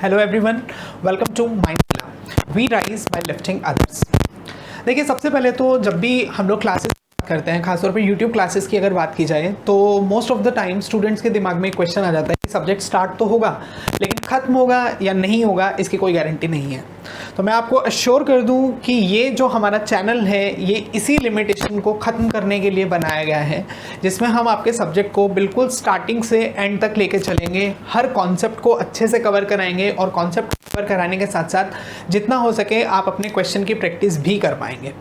Hello everyone, welcome to mind we rise by lifting others. देखिए, सबसे पहले तो जब भी हम लोग क्लासेस करते हैं, खासतौर पे यूट्यूब क्लासेस की अगर बात की जाए, तो most of the time students के दिमाग में एक क्वेश्चन आ जाता है कि सब्जेक्ट स्टार्ट तो होगा लेकिन ख़त्म होगा या नहीं होगा, इसकी कोई गारंटी नहीं है। तो मैं आपको अश्योर कर दूं कि ये जो हमारा चैनल है ये इसी लिमिटेशन को ख़त्म करने के लिए बनाया गया है, जिसमें हम आपके सब्जेक्ट को बिल्कुल स्टार्टिंग से एंड तक लेके चलेंगे, हर कॉन्सेप्ट को अच्छे से कवर कराएंगे और कॉन्सेप्ट कवर कराने के साथ साथ जितना हो सके आप अपने क्वेश्चन की प्रैक्टिस भी कर पाएंगे,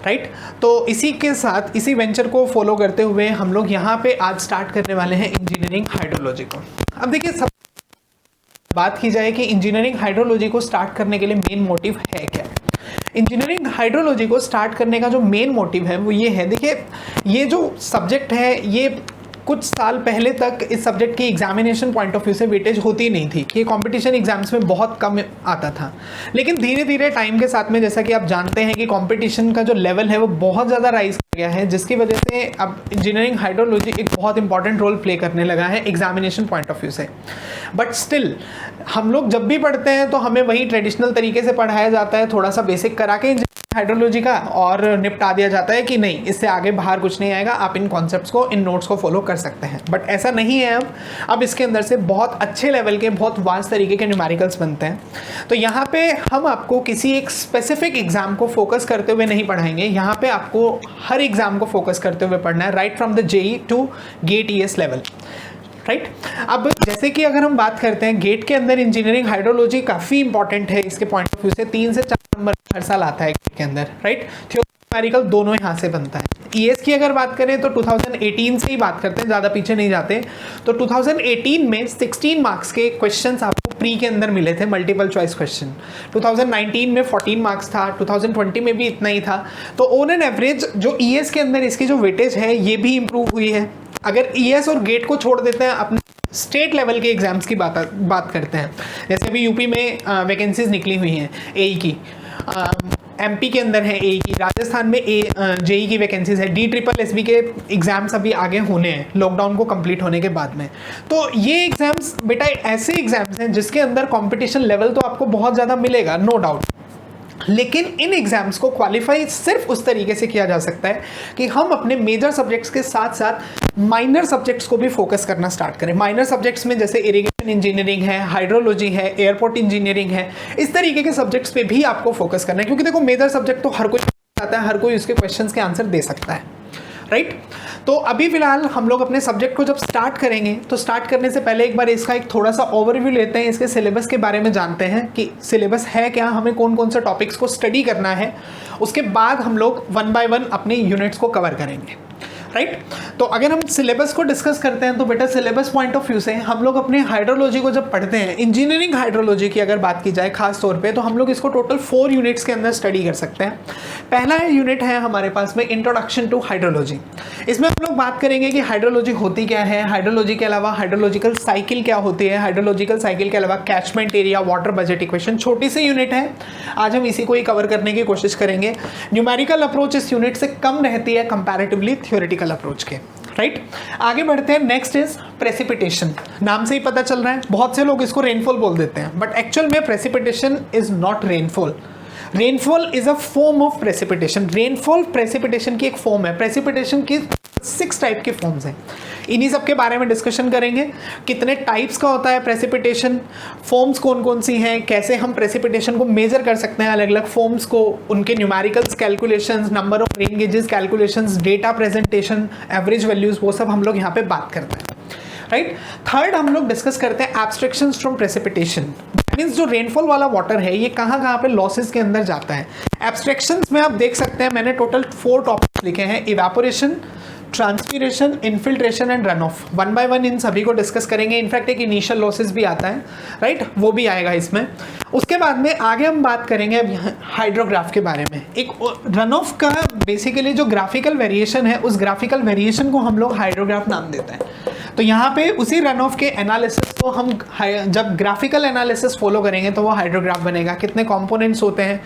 राइट। तो इसी के साथ इसी वेंचर को फॉलो करते हुए हम लोग यहाँ पे आज स्टार्ट करने वाले हैं इंजीनियरिंग हाइड्रोलॉजी को। अब देखिए, सब बात की जाए कि इंजीनियरिंग हाइड्रोलॉजी को स्टार्ट करने के लिए मेन मोटिव है क्या। इंजीनियरिंग हाइड्रोलॉजी को स्टार्ट करने का जो मेन मोटिव है वो ये है, देखिए ये जो सब्जेक्ट है ये कुछ साल पहले तक इस सब्जेक्ट की एग्जामिनेशन पॉइंट ऑफ व्यू से वेटेज होती नहीं थी, कि कंपटीशन एग्जाम्स में बहुत कम आता था। लेकिन धीरे धीरे टाइम के साथ में, जैसा कि आप जानते हैं कि कंपटीशन का जो लेवल है वो बहुत ज़्यादा राइज कर गया है, जिसकी वजह से अब इंजीनियरिंग हाइड्रोलॉजी एक बहुत इंपॉर्टेंट रोल प्ले करने लगा है एग्जामिनेशन पॉइंट ऑफ व्यू से। बट स्टिल हम लोग जब भी पढ़ते हैं तो हमें वही ट्रेडिशनल तरीके से पढ़ाया जाता है, थोड़ा सा बेसिक करा के हाइड्रोलॉजी का, और निपटा दिया जाता है कि नहीं इससे आगे बाहर कुछ नहीं आएगा, आप इन कॉन्सेप्ट्स को, इन नोट्स को फॉलो कर सकते हैं। बट ऐसा नहीं है। अब इसके अंदर से बहुत अच्छे लेवल के, बहुत वास्ट तरीके के न्यूमेरिकल्स बनते हैं। तो यहाँ पे हम आपको किसी एक स्पेसिफिक एग्जाम को फोकस करते हुए नहीं पढ़ाएंगे, यहाँ पे आपको हर एग्जाम को फोकस करते हुए पढ़ना है, right from the JE to GATE ES level, right. अब जैसे कि अगर हम बात करते हैं, गेट के अंदर इंजीनियरिंग हाइड्रोलॉजी काफ़ी इंपॉर्टेंट है, इसके पॉइंट ऑफ व्यू से 3 से 4 नंबर हर साल आता है गेट के अंदर, राइट। थ्योरेटिकल दोनों यहाँ से बनता है। ईएस की अगर बात करें तो 2018 से ही बात करते हैं, ज़्यादा पीछे नहीं जाते। तो 2018 में 16 मार्क्स के क्वेश्चंस आपको प्री के अंदर मिले थे, मल्टीपल चॉइस क्वेश्चन। 2019 में 14 मार्क्स था, 2020 में भी इतना ही था। तो ऑन एन एवरेज जो ईएस के अंदर इसकी जो वेटेज है ये भी इंप्रूव हुई है। अगर ईएस और गेट को छोड़ देते हैं, अपने स्टेट लेवल के एग्जाम्स की बात करते हैं, जैसे अभी यूपी में वैकेंसीज निकली हुई हैं एई की, एमपी के अंदर है एई की, राजस्थान में जेई की वैकेंसीज है, DSSB के एग्जाम्स अभी आगे होने हैं लॉकडाउन को कंप्लीट होने के बाद में। तो ये एग्जाम्स बेटा ऐसे एग्जाम्स हैं जिसके अंदर कंपटीशन लेवल तो आपको बहुत ज़्यादा मिलेगा, नो डाउट। लेकिन इन एग्जाम्स को क्वालिफाई सिर्फ उस तरीके से किया जा सकता है कि हम अपने मेजर सब्जेक्ट्स के साथ साथ माइनर सब्जेक्ट्स को भी फोकस करना स्टार्ट करें। माइनर सब्जेक्ट्स में जैसे इरिगेशन इंजीनियरिंग है, हाइड्रोलॉजी है, एयरपोर्ट इंजीनियरिंग है, इस तरीके के सब्जेक्ट्स पे भी आपको फोकस करना है, क्योंकि देखो मेजर सब्जेक्ट तो हर कोई आता है, हर कोई उसके क्वेश्चंस के आंसर दे सकता है, राइट। तो अभी फिलहाल हम लोग अपने सब्जेक्ट को जब स्टार्ट करेंगे तो स्टार्ट करने से पहले एक बार इसका एक थोड़ा सा ओवरव्यू लेते हैं, इसके सिलेबस के बारे में जानते हैं कि सिलेबस है क्या, हमें कौन कौन से टॉपिक्स को स्टडी करना है। उसके बाद हम लोग 1 बाय 1 अपने यूनिट्स को कवर करेंगे, राइट। तो अगर हम सिलेबस को डिस्कस करते हैं तो बेटा सिलेबस पॉइंट ऑफ व्यू से हम लोग अपने हाइड्रोलॉजी को जब पढ़ते हैं, इंजीनियरिंग हाइड्रोलॉजी की अगर बात की जाए खास तौर पे, तो हम लोग इसको टोटल 4 यूनिट्स के अंदर स्टडी कर सकते हैं। पहला यूनिट है हमारे पास में इंट्रोडक्शन टू हाइड्रोलॉजी। इसमें हम लोग बात करेंगे कि हाइड्रोलॉजी होती क्या है, हाइड्रोलॉजी के अलावा हाइड्रोलॉजिकल साइकिल क्या होती है, हाइड्रोलॉजिकल साइकिल के अलावा catchment area, water budget equation, छोटी सी यूनिट है, आज हम इसी को ही कवर करने की कोशिश करेंगे। न्यूमेरिकल अप्रोच इस यूनिट से कम रहती है कंपैरेटिवली थ्योरेटिकल अप्रोच के, राइट। आगे बढ़ते हैं। Next is precipitation. नाम से ही पता चल रहा है, बहुत से लोग इसको रेनफॉल बोल देते हैं, बट एक्चुअल में precipitation is not rainfall. Rainfall is a form of precipitation. Rainfall precipitation की एक फॉर्म है। प्रेसिपिटेशन की 6 टाइप के फॉर्म्स हैं, इन्हीं सब के बारे में डिस्कशन करेंगे। कितने टाइप्स का होता है प्रेसिपिटेशन, फॉर्म्स कौन कौन सी हैं, कैसे हम प्रेसिपिटेशन को मेजर कर सकते हैं, अलग अलग फॉर्म्स को, उनके numericals calculations, number of rain gauges calculations, data presentation, average values, वो सब हम लोग यहाँ पे बात करते हैं, राइट। थर्ड हम लोग डिस्कस करते हैं एब्स्ट्रैक्शंस फ्रॉम प्रेसिपिटेशन। मीन्स जो रेनफॉल वाला वाटर है ये कहाँ कहाँ पे लॉसेस के अंदर जाता है। एब्स्ट्रैक्शंस में आप देख सकते हैं मैंने टोटल 4 टॉपिक्स लिखे हैं, evaporation, transpiration, infiltration and runoff. 1 by 1 इन सभी को डिस्कस करेंगे। इनफैक्ट एक इनिशियल लॉसेस भी आता है, राइट, वो भी आएगा इसमें। उसके बाद में आगे हम बात करेंगे अब हाइड्रोग्राफ के बारे में। एक रन ऑफ का बेसिकली जो ग्राफिकल वेरिएशन है, उस ग्राफिकल वेरिएशन को हम लोग हाइड्रोग्राफ नाम देते हैं। तो यहाँ पे उसी रन ऑफ के एनालिसिस को हम जब ग्राफिकल एनालिसिस फॉलो करेंगे तो वो हाइड्रोग्राफ बनेगा। कितने कंपोनेंट्स होते हैं,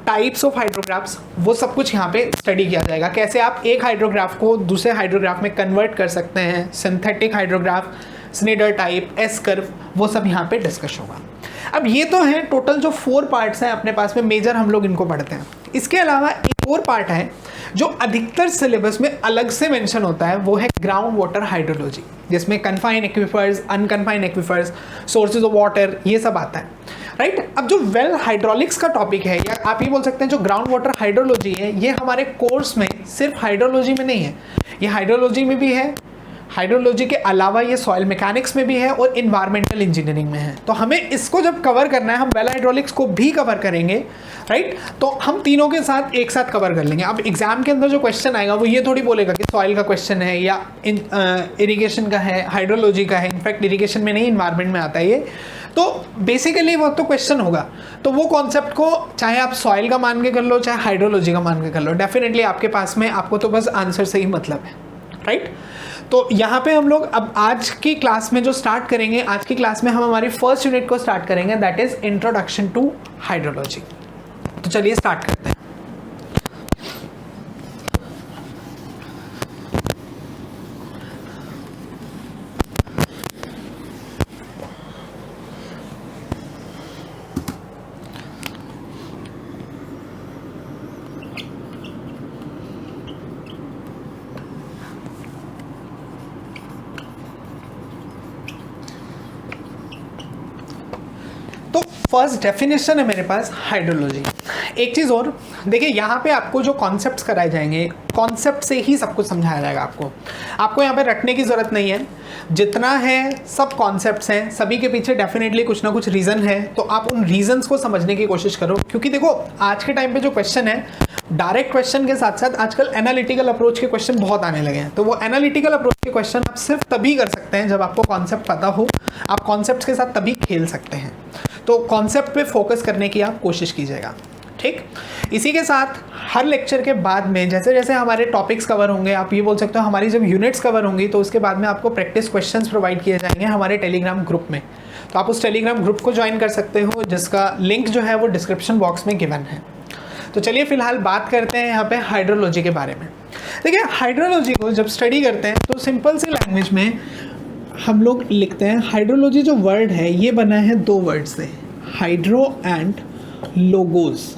टाइप्स ऑफ हाइड्रोग्राफ्स, वो सब कुछ यहाँ पे स्टडी किया जाएगा। कैसे आप एक हाइड्रोग्राफ को दूसरे हाइड्रोग्राफ में कन्वर्ट कर सकते हैं, synthetic hydrograph, Snyder type, S curve, वो सब यहाँ पे डिस्कस होगा। अब ये तो है टोटल जो 4 पार्ट्स हैं अपने पास में, मेजर हम लोग इनको पढ़ते हैं। इसके अलावा एक और पार्ट है जो अधिकतर सिलेबस में अलग से मेंशन होता है, वो है ग्राउंड वाटर हाइड्रोलॉजी, जिसमें confined aquifers, unconfined aquifers, sources of water, ये सब आता है, राइट। अब जो वेल हाइड्रोलिक्स का टॉपिक है, या आप ये बोल सकते हैं जो ग्राउंड वाटर हाइड्रोलॉजी है, ये हमारे कोर्स में सिर्फ हाइड्रोलॉजी में नहीं है, ये हाइड्रोलॉजी में भी है, हाइड्रोलॉजी के अलावा ये सॉइल मैकेनिक्स में भी है और इन्वायरमेंटल इंजीनियरिंग में है। तो हमें इसको जब कवर करना है, हम वेल हाइड्रोलिक्स को भी कवर करेंगे, राइट। तो हम तीनों के साथ एक साथ कवर कर लेंगे। अब एग्जाम के अंदर जो क्वेश्चन आएगा वो ये थोड़ी बोलेगा कि सॉइल का क्वेश्चन है या इरिगेशन का है, हाइड्रोलॉजी का है। इनफैक्ट इरिगेशन में नहीं, इन्वायरमेंट में आता है ये। तो बेसिकली वो तो क्वेश्चन होगा, तो वो कॉन्सेप्ट को चाहे आप सॉइल का मान के कर लो, चाहे हाइड्रोलॉजी का मान के कर लो, डेफिनेटली आपके पास में, आपको तो बस आंसर से ही मतलब है, राइट। तो यहाँ पे हम लोग अब आज की क्लास में जो स्टार्ट करेंगे, आज की क्लास में हम हमारी फर्स्ट यूनिट को स्टार्ट करेंगे, that is introduction to hydrology. तो चलिए स्टार्ट करते हैं। फर्स्ट डेफिनेशन है मेरे पास हाइड्रोलॉजी। एक चीज़ और देखिए, यहाँ पे आपको जो कॉन्सेप्ट्स कराए जाएंगे, कॉन्सेप्ट से ही सब कुछ समझाया जाएगा। आपको यहाँ पे रटने की ज़रूरत नहीं है, जितना है सब कॉन्सेप्ट्स हैं, सभी के पीछे डेफिनेटली कुछ ना कुछ रीज़न है। तो आप उन रीजंस को समझने की कोशिश करो, क्योंकि देखो आज के टाइम पे जो क्वेश्चन है, डायरेक्ट क्वेश्चन के साथ साथ आजकल एनालिटिकल अप्रोच के क्वेश्चन बहुत आने लगे हैं। तो वो एनालिटिकल अप्रोच के क्वेश्चन आप सिर्फ तभी कर सकते हैं जब आपको कॉन्सेप्ट पता हो। आप कॉन्सेप्ट्स के साथ तभी खेल सकते हैं। तो कॉन्सेप्ट पे फोकस करने की आप कोशिश कीजिएगा, ठीक। इसी के साथ हर लेक्चर के बाद में जैसे जैसे हमारे टॉपिक्स कवर होंगे, आप ये बोल सकते हो हमारी जब यूनिट्स कवर होंगी, तो उसके बाद में आपको प्रैक्टिस क्वेश्चंस प्रोवाइड किए जाएंगे हमारे टेलीग्राम ग्रुप में। तो आप उस टेलीग्राम ग्रुप को ज्वाइन कर सकते हो, जिसका लिंक जो है वो डिस्क्रिप्शन बॉक्स में गिवन है। तो चलिए फिलहाल बात करते हैं यहाँ पे हाइड्रोलॉजी के बारे में। देखिए, हाइड्रोलॉजी को जब स्टडी करते हैं तो सिंपल सी लैंग्वेज में हम लोग लिखते हैं, हाइड्रोलॉजी जो वर्ड है ये बना है 2 वर्ड से, हाइड्रो एंड लोगोस।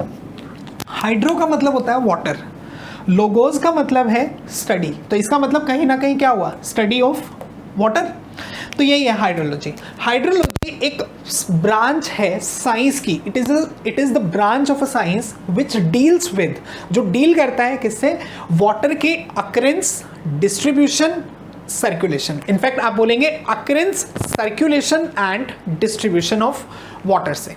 हाइड्रो का मतलब होता है वाटर, लोगोस का मतलब है स्टडी। तो इसका मतलब कहीं ना कहीं क्या हुआ, स्टडी ऑफ वाटर। तो यही है हाइड्रोलॉजी। हाइड्रोलॉजी एक ब्रांच है साइंस की, it is the branch of a science which deals with, जो डील करता है किससे, वाटर के अकरेंस, डिस्ट्रीब्यूशन, सर्कुलेशन। इनफैक्ट आप बोलेंगे occurrence, circulation and distribution of water से।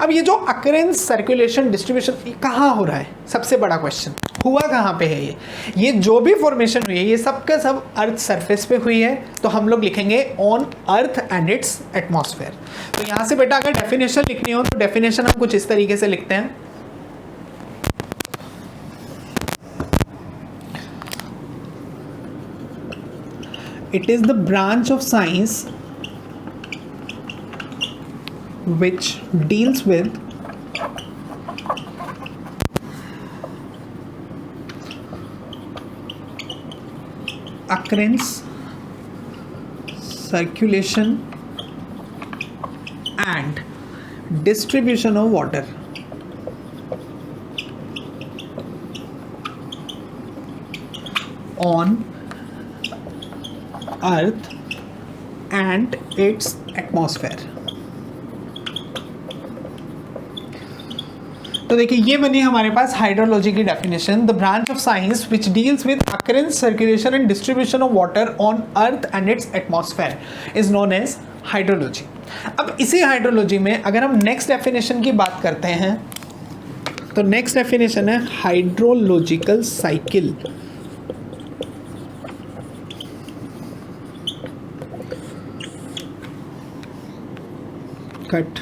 अब ये जो अकरेंस, सर्कुलेशन, डिस्ट्रीब्यूशन कहाँ हो रहा है, सबसे बड़ा क्वेश्चन, हुआ कहाँ पे है ये जो भी फॉर्मेशन हुई है ये सब का सब अर्थ सरफेस पे हुई है। तो हम लोग लिखेंगे on earth and its atmosphere. तो यहाँ से बेटा अगर डेफिनेशन लिखनी हो तो डेफिनेशन हम कुछ इस तरीके से लिखते हैं, it is the branch of science which deals with occurrence, circulation and distribution of water on earth and its atmosphere. तो देखिए ये बनी हमारे पास हाइड्रोलॉजी की definition, the branch of science which deals with occurrence, circulation and distribution of water on earth and its atmosphere is known as hydrology. अब इसी hydrology में अगर हम नेक्स्ट डेफिनेशन की बात करते हैं तो नेक्स्ट डेफिनेशन है हाइड्रोलॉजिकल साइकिल। कट।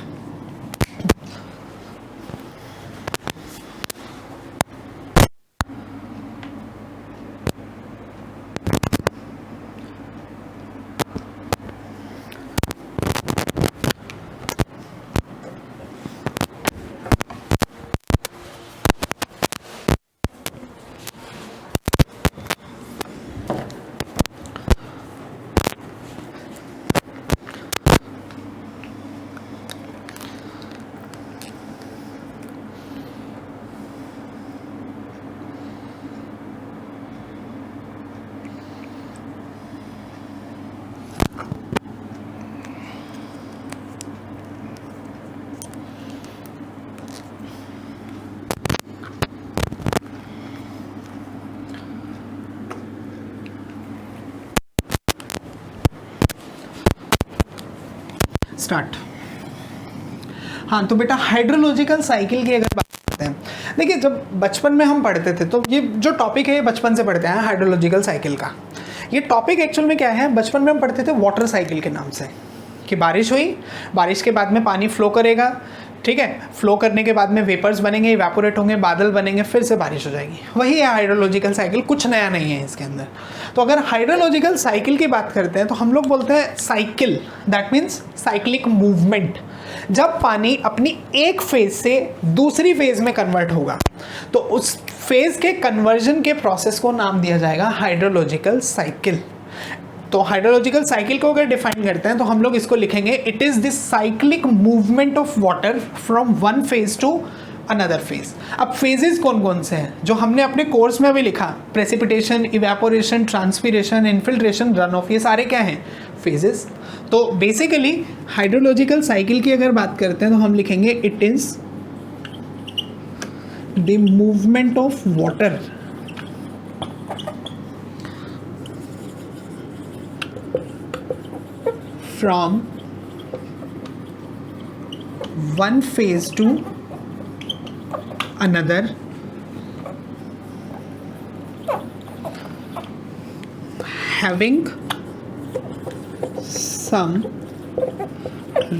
स्टार्ट। हाँ तो बेटा हाइड्रोलॉजिकल साइकिल की अगर बात करते हैं, देखिए जब बचपन में हम पढ़ते थे तो ये जो टॉपिक है ये बचपन से पढ़ते हैं हाइड्रोलॉजिकल साइकिल का। ये टॉपिक एक्चुअल में क्या है, बचपन में हम पढ़ते थे वाटर साइकिल के नाम से, कि बारिश हुई, बारिश के बाद में पानी फ्लो करेगा, ठीक है, फ्लो करने के बाद में वेपर्स बनेंगे, इवेपोरेट होंगे, बादल बनेंगे, फिर से बारिश हो जाएगी। वही है हाइड्रोलॉजिकल साइकिल, कुछ नया नहीं है इसके अंदर। तो अगर हाइड्रोलॉजिकल साइकिल की बात करते हैं तो हम लोग बोलते हैं cycle, that means cyclic movement. जब पानी अपनी एक फेज से दूसरी फेज में कन्वर्ट होगा तो उस फेज के कन्वर्जन के प्रोसेस को नाम दिया जाएगा हाइड्रोलॉजिकल साइकिल। तो हाइड्रोलॉजिकल साइकिल को अगर डिफाइन करते हैं तो हम लोग इसको लिखेंगे, it is this cyclic movement of water from one phase to another phase. अब फेजेस कौन कौन से हैं जो हमने अपने कोर्स में भी लिखा, precipitation, evaporation, transpiration, infiltration, run of, ये सारे क्या हैं, फेजेस। तो बेसिकली हाइड्रोलॉजिकल साइकिल की अगर बात करते हैं तो हम लिखेंगे, it is the movement of water from one phase to another having some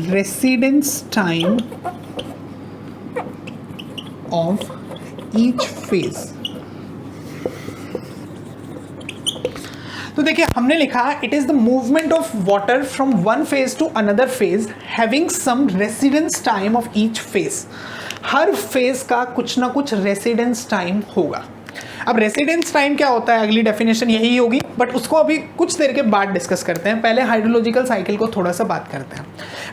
residence time of each phase। तो देखिए हमने लिखा, it is the movement of water from one phase to another phase having some residence time of each phase. हर phase का कुछ ना कुछ residence time होगा। अब रेसिडेंस टाइम क्या होता है, अगली डेफिनेशन यही होगी, बट उसको अभी कुछ देर के बाद डिस्कस करते हैं। पहले हाइड्रोलॉजिकल साइकिल को थोड़ा सा बात करते हैं।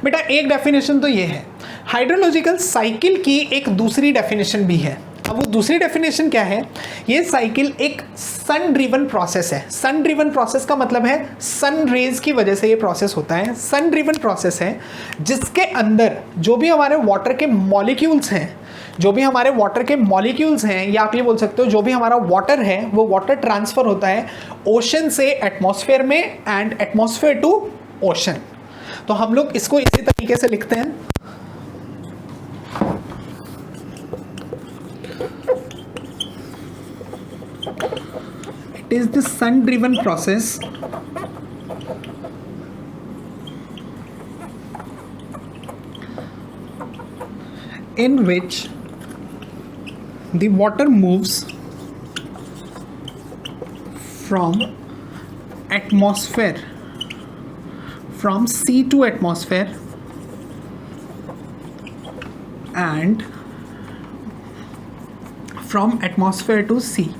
बेटा एक डेफिनेशन तो ये है, हाइड्रोलॉजिकल साइकिल की एक दूसरी डेफिनेशन भी है। अब वो दूसरी डेफिनेशन क्या है, ये साइकिल एक सन ड्रिवन प्रोसेस है। सन ड्रिवन प्रोसेस का मतलब है सन रेज की वजह से ये प्रोसेस होता है। सन ड्रिवन प्रोसेस है जिसके अंदर जो भी हमारे वाटर के मॉलिक्यूल्स हैं, या आप ये बोल सकते हो जो भी हमारा वाटर है वो वाटर ट्रांसफर होता है ओशन से एटमॉस्फेयर में एंड एटमॉस्फेयर टू ओशन। तो हम लोग इसको इसी तरीके से लिखते हैं, it is the sun driven process in which the water moves from atmosphere, from sea to atmosphere and from atmosphere to sea।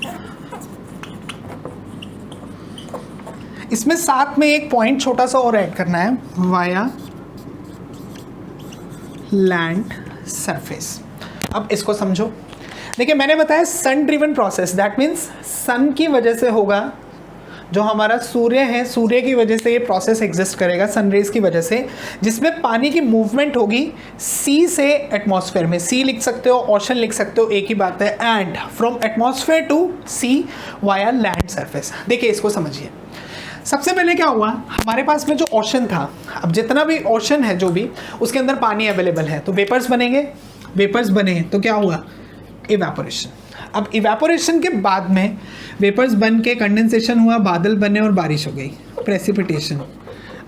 इसमें साथ में एक पॉइंट छोटा सा और ऐड करना है, वाया लैंड सरफेस। अब इसको समझो, देखिए मैंने बताया सन ड्रिवन प्रोसेस, दैट मीन्स सन की वजह से होगा, जो हमारा सूर्य है सूर्य की वजह से ये प्रोसेस एग्जिस्ट करेगा, सनरेज की वजह से, जिसमें पानी की मूवमेंट होगी सी से एटमॉस्फेयर में। सी लिख सकते हो, ओशन लिख सकते हो, एक ही बात है। And from atmosphere to sea via land surface. देखिए इसको समझिए, सबसे पहले क्या हुआ, हमारे पास में जो ओशन था, अब जितना भी ओशन है जो भी, उसके अंदर पानी अवेलेबल है, तो वेपर्स बनेंगे, वेपर्स बने तो क्या हुआ, इवेपोरेशन। अब इवेपोरेशन के बाद में वेपर्स बन के कंडेंसेशन हुआ, बादल बने और बारिश हो गई, प्रेसिपिटेशन।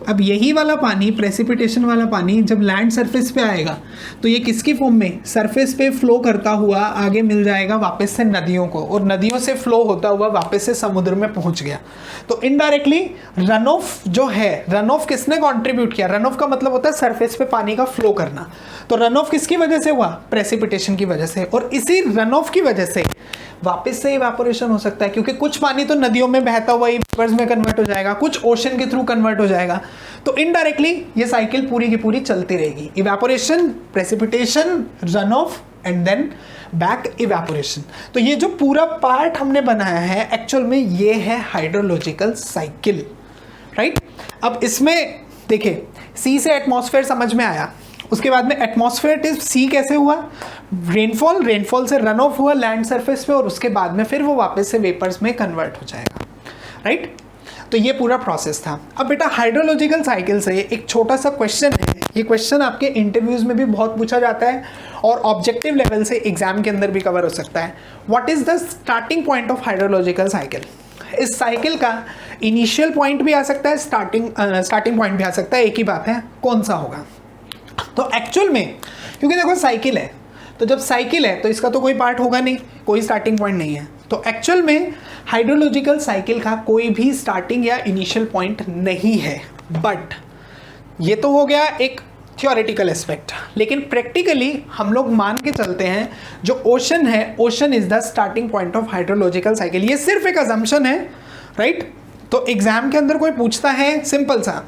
अब यही वाला पानी, प्रेसिपिटेशन वाला पानी जब लैंड सरफेस पे आएगा तो ये किसकी फॉर्म में, सरफेस पे फ्लो करता हुआ आगे मिल जाएगा वापस से नदियों को, और नदियों से फ्लो होता हुआ वापस से समुद्र में पहुंच गया। तो इनडायरेक्टली रन ऑफ जो है, रन ऑफ किसने कॉन्ट्रीब्यूट किया, रन ऑफ का मतलब होता है सरफेस पे पानी का फ्लो करना। तो रन ऑफ किसकी वजह से हुआ, प्रेसिपिटेशन की वजह से, और इसी रन ऑफ की वजह से वापस से इवेपोरेशन हो सकता है, क्योंकि कुछ पानी तो नदियों में बहता हुआ वेपर्स में कन्वर्ट हो जाएगा, कुछ ओशन के थ्रू कन्वर्ट हो जाएगा। तो इनडायरेक्टली ये साइकिल पूरी की पूरी चलती रहेगी, evaporation, precipitation, runoff and then back evaporation. तो ये जो पूरा पार्ट हमने बनाया है एक्चुअल में ये है हाइड्रोलॉजिकल साइकिल, राइट। अब इसमें देखिए सी से एटमॉस्फेयर समझ में आया, उसके बाद में एटमॉस्फेयर टिप सी कैसे हुआ, रेनफॉल, रेनफॉल से रन ऑफ हुआ लैंड सरफेस पे, और उसके बाद में फिर वो वापस से वेपर्स में कन्वर्ट हो जाएगा, राइट। तो ये पूरा प्रोसेस था। अब बेटा हाइड्रोलॉजिकल साइकिल से एक छोटा सा क्वेश्चन है ये क्वेश्चन आपके इंटरव्यूज में भी बहुत पूछा जाता है और ऑब्जेक्टिव लेवल से एग्जाम के अंदर भी कवर हो सकता है। What is the starting point of hydrological cycle? इस साइकिल का इनिशियल पॉइंट भी आ सकता है, स्टार्टिंग पॉइंट भी आ सकता है, एक ही बात है कौन सा होगा। तो एक्चुअल में क्योंकि देखो साइकिल है, तो जब साइकिल है तो इसका तो कोई पार्ट होगा नहीं, कोई स्टार्टिंग पॉइंट नहीं है, तो एक्चुअल में हाइड्रोलॉजिकल साइकिल का कोई भी स्टार्टिंग या इनिशियल पॉइंट नहीं है। बट ये तो हो गया एक थियोरेटिकल एस्पेक्ट, लेकिन प्रैक्टिकली हम लोग मान के चलते हैं जो ओशन है, ocean is the starting point of hydrological cycle. ये सिर्फ एक अजम्पशन है, राइट? तो एग्जाम के अंदर कोई पूछता है सिंपल सा,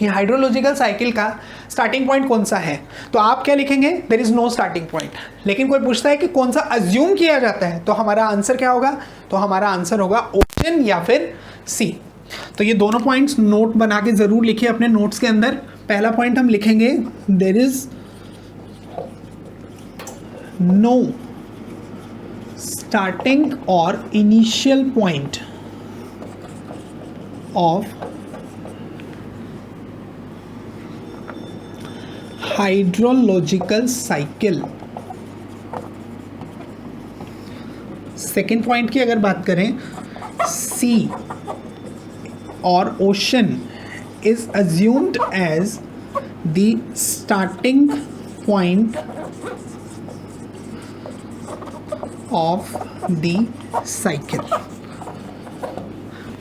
ये हाइड्रोलॉजिकल साइकिल का स्टार्टिंग पॉइंट कौन सा है, तो आप क्या लिखेंगे? There is no starting point. लेकिन कोई पूछता है कि कौन सा अज्यूम किया जाता है, तो हमारा आंसर क्या होगा? तो हमारा आंसर होगा ओशन या फिर सी। तो ये दोनों पॉइंट्स नोट बना के जरूर लिखिए अपने नोट्स के अंदर। पहला पॉइंट हम लिखेंगे देयर इज नो स्टार्टिंग और initial point of hydrological cycle. Second point की अगर बात करें, सी और ocean is assumed as the starting point of the cycle।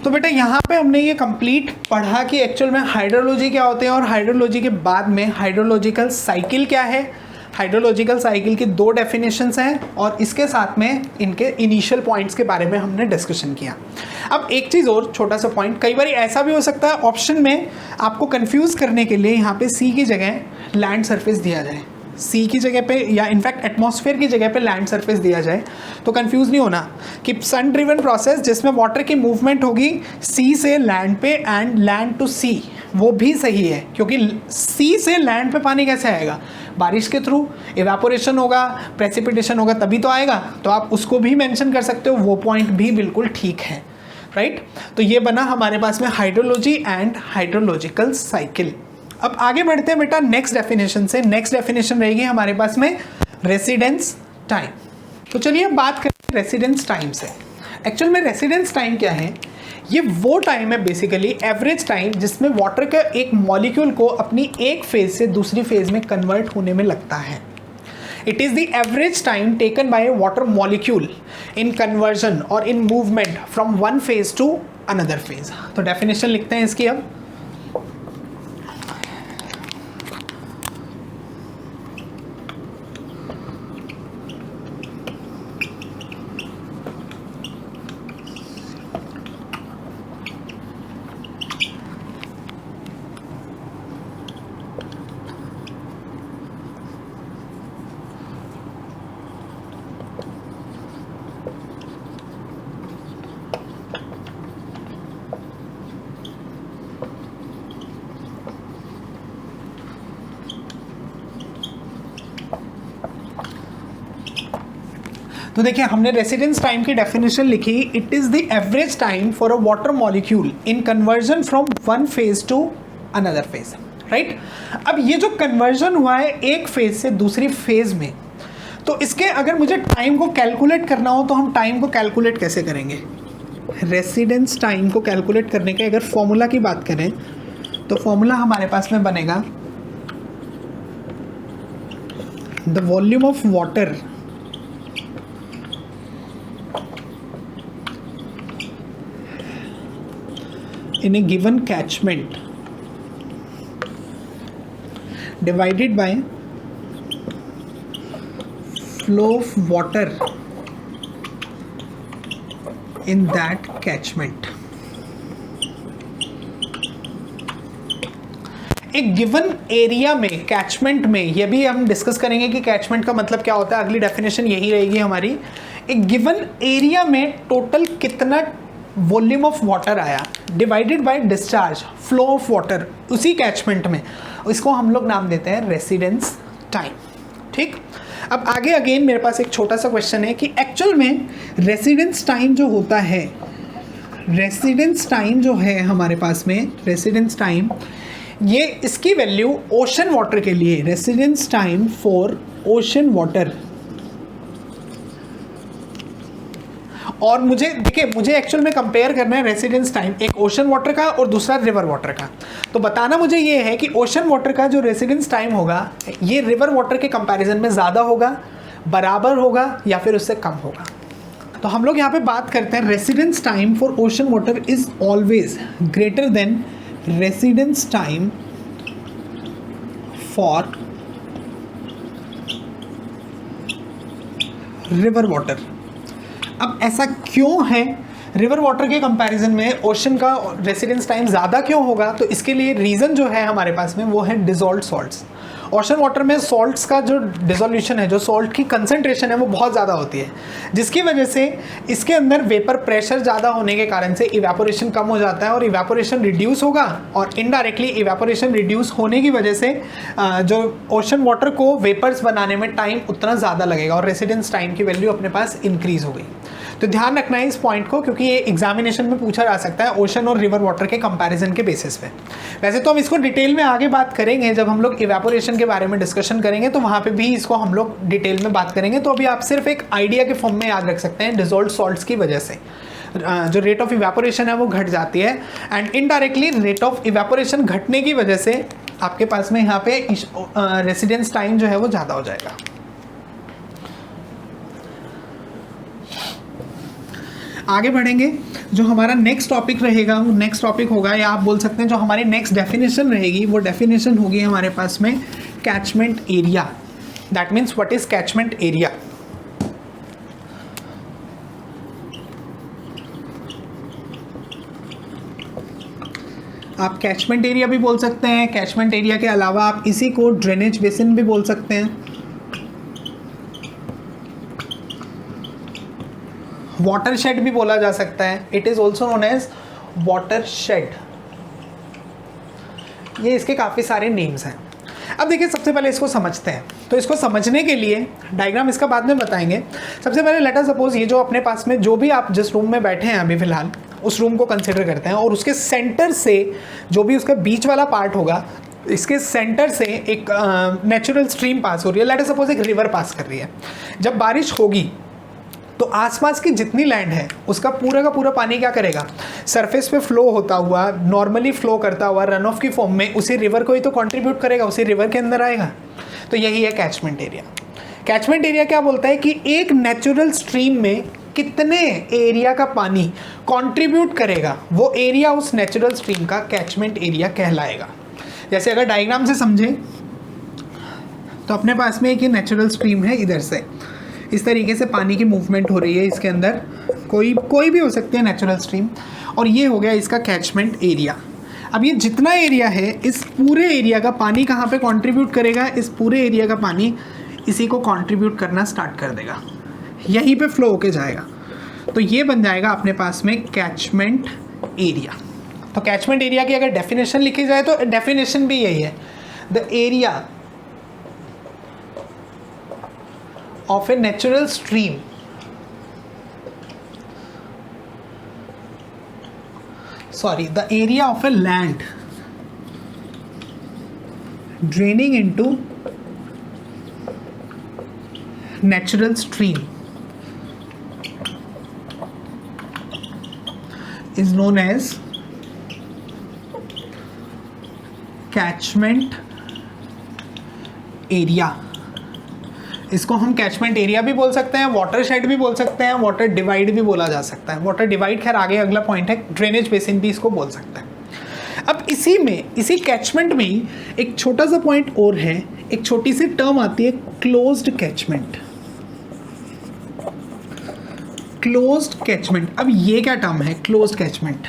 तो बेटा यहाँ पे हमने ये कंप्लीट पढ़ा कि एक्चुअल में हाइड्रोलॉजी क्या होते हैं और हाइड्रोलॉजी के बाद में हाइड्रोलॉजिकल साइकिल क्या है। हाइड्रोलॉजिकल साइकिल की दो डेफिनेशंस हैं और इसके साथ में इनके इनिशियल पॉइंट्स के बारे में हमने डिस्कशन किया। अब एक चीज़ और छोटा सा पॉइंट, कई बार ऐसा भी हो सकता है ऑप्शन में आपको कंफ्यूज करने के लिए यहाँ पे सी की जगह लैंड सरफेस दिया जाए, सी की जगह पे या इनफैक्ट एटमॉस्फेयर की जगह पे लैंड सरफेस दिया जाए, तो कंफ्यूज नहीं होना कि सन ड्रिवन प्रोसेस जिसमें वाटर की मूवमेंट होगी सी से लैंड पे एंड लैंड टू सी, वो भी सही है, क्योंकि सी से लैंड पे पानी कैसे आएगा? बारिश के थ्रू, इवेपोरेशन होगा, प्रेसिपिटेशन होगा तभी तो आएगा, तो आप उसको भी मेंशन कर सकते हो, वो पॉइंट भी बिल्कुल ठीक है, राइट? तो ये बना हमारे पास में हाइड्रोलॉजी एंड हाइड्रोलॉजिकल साइकिल। अब आगे बढ़ते हैं बेटा नेक्स्ट डेफिनेशन से। नेक्स्ट डेफिनेशन रहेगी हमारे पास में रेसिडेंस टाइम। तो चलिए अब बात करें रेसिडेंस टाइम से। एक्चुअल में रेसिडेंस टाइम क्या है? ये वो टाइम है बेसिकली, एवरेज टाइम, जिसमें वाटर का एक मॉलिक्यूल को अपनी एक फेज से दूसरी फेज में कन्वर्ट होने में लगता है। It is the average time taken by a water molecule in conversion और in movement from one phase to another phase. तो डेफिनेशन लिखते हैं इसकी अब। तो देखिए हमने रेसिडेंस टाइम की डेफिनेशन लिखी, it is the average time for a water molecule in conversion from one phase to another phase, right? अब ये जो कन्वर्जन हुआ है एक फेज से दूसरी फेज में, तो इसके अगर मुझे टाइम को कैलकुलेट करना हो तो हम टाइम को कैलकुलेट कैसे करेंगे? रेसिडेंस टाइम को कैलकुलेट करने के अगर फॉर्मूला की बात करें तो फॉर्मूला हमारे पास में बनेगा the volume of water in a given catchment divided by flow of water in that catchment। एक गिवन एरिया में, कैचमेंट में, ये भी हम डिस्कस करेंगे कि कैचमेंट का मतलब क्या होता है, अगली डेफिनेशन यही रहेगी हमारी। एक गिवन एरिया में टोटल कितना वॉल्यूम ऑफ वाटर आया divided by discharge, flow of water उसी कैचमेंट में, इसको हम लोग नाम देते हैं रेसिडेंस टाइम, ठीक? अब आगे अगेन मेरे पास एक छोटा सा क्वेश्चन है कि एक्चुअल में रेसिडेंस टाइम जो होता है, रेसिडेंस टाइम जो है हमारे पास में, रेसिडेंस टाइम ये इसकी वैल्यू ओशन वाटर के लिए, residence time for ocean water, और मुझे देखिए मुझे एक्चुअल में कंपेयर करना है रेसिडेंस टाइम एक ओशन वाटर का और दूसरा रिवर वाटर का। तो बताना मुझे ये है कि ओशन वाटर का जो रेसिडेंस टाइम होगा ये रिवर वाटर के कंपैरिजन में ज़्यादा होगा, बराबर होगा, या फिर उससे कम होगा। तो हम लोग यहाँ पे बात करते हैं residence time for ocean water is always greater than residence time for river water. अब ऐसा क्यों है, रिवर वाटर के कंपैरिजन में ओशन का रेसिडेंस टाइम ज़्यादा क्यों होगा? तो इसके लिए रीज़न जो है हमारे पास में वो है डिज़ोल्व्ड सॉल्ट्स। ओशन वाटर में सॉल्ट्स का जो डिसोल्यूशन है, जो सॉल्ट की कंसंट्रेशन है वो बहुत ज़्यादा होती है, जिसकी वजह से इसके अंदर वेपर प्रेशर ज़्यादा होने के कारण से इवेपोरेशन कम हो जाता है और इवेपोरेशन रिड्यूस होगा, और इनडायरेक्टली इवेपोरेशन रिड्यूस होने की वजह से जो ओशन वाटर को वेपर्स बनाने में टाइम उतना ज़्यादा लगेगा और रेसिडेंस टाइम की वैल्यू अपने पास इंक्रीज़ हो गई। तो ध्यान रखना है इस पॉइंट को, क्योंकि ये एग्जामिनेशन में पूछा जा सकता है ओशन और रिवर वाटर के कंपैरिजन के बेसिस पे। वैसे तो हम इसको डिटेल में आगे बात करेंगे, जब हम लोग इवेपोरेशन के बारे में डिस्कशन करेंगे तो वहाँ पे भी इसको हम लोग डिटेल में बात करेंगे। तो अभी आप सिर्फ एक आइडिया के फॉर्म में याद रख सकते हैं, डिसॉल्व्ड सॉल्ट्स की वजह से जो रेट ऑफ इवेपोरेशन है वो घट जाती है, and indirectly rate of evaporation घटने की वजह से आपके पास में यहाँ पे रेसिडेंस टाइम जो है वो ज़्यादा हो जाएगा। आगे बढ़ेंगे, जो हमारा नेक्स्ट टॉपिक रहेगा वो नेक्स्ट टॉपिक होगा, या आप बोल सकते हैं जो हमारी नेक्स्ट डेफिनेशन रहेगी वो डेफिनेशन होगी हमारे पास में catchment area. That means what is catchment area. आप कैचमेंट एरिया भी बोल सकते हैं, कैचमेंट एरिया के अलावा आप इसी को ड्रेनेज बेसिन भी बोल सकते हैं, वाटर शेड भी बोला जा सकता है। It is also known as watershed. ये इसके काफ़ी सारे नेम्स हैं। अब देखिए सबसे पहले इसको समझते हैं। तो इसको समझने के लिए डायग्राम इसका बाद में बताएंगे। सबसे पहले लेट अस सपोज ये जो अपने पास में जो भी आप जिस रूम में बैठे हैं अभी फ़िलहाल उस रूम को कंसिडर करते हैं, और उसके सेंटर से जो भी उसका बीच वाला पार्ट होगा, इसके सेंटर से एक नेचुरल स्ट्रीम पास हो रही है। लेट अस सपोज एक रिवर पास कर रही है। जब बारिश होगी तो आसपास की जितनी लैंड है उसका पूरा का पूरा पानी क्या करेगा, सरफेस पे फ्लो होता हुआ, नॉर्मली फ्लो करता हुआ रन ऑफ की फॉर्म में उसी रिवर को ही तो कंट्रीब्यूट करेगा, उसी रिवर के अंदर आएगा। तो यही है कैचमेंट एरिया। कैचमेंट एरिया क्या बोलता है कि एक नेचुरल स्ट्रीम में कितने एरिया का पानी कंट्रीब्यूट करेगा, वो एरिया उस नेचुरल स्ट्रीम का कैचमेंट एरिया कहलाएगा। जैसे अगर डायग्राम से समझें तो अपने पास में एक ये नेचुरल स्ट्रीम है, इधर से इस तरीके से पानी की मूवमेंट हो रही है, इसके अंदर कोई भी हो सकती है नेचुरल स्ट्रीम, और ये हो गया इसका कैचमेंट एरिया। अब ये जितना एरिया है इस पूरे एरिया का पानी कहाँ पे कंट्रीब्यूट करेगा, इस पूरे एरिया का पानी इसी को कंट्रीब्यूट करना स्टार्ट कर देगा, यहीं पे फ्लो होके जाएगा। तो ये बन जाएगा अपने पास में कैचमेंट एरिया। तो कैचमेंट एरिया की अगर डेफिनेशन लिखी जाए तो डेफिनेशन भी यही है, the area of a natural stream the area of a land draining into natural stream is known as catchment area। इसको हम कैचमेंट एरिया भी बोल सकते हैं, वाटर शेड भी बोल सकते हैं, वाटर डिवाइड भी बोला जा सकता है। वाटर डिवाइड खैर आगे अगला पॉइंट है, ड्रेनेज बेसिन भी इसको बोल सकते हैं। अब इसी कैचमेंट में ही एक छोटा सा पॉइंट और है, एक छोटी सी टर्म आती है क्लोज्ड कैचमेंट। क्लोज्ड कैचमेंट, अब ये क्या टर्म है क्लोज्ड कैचमेंट?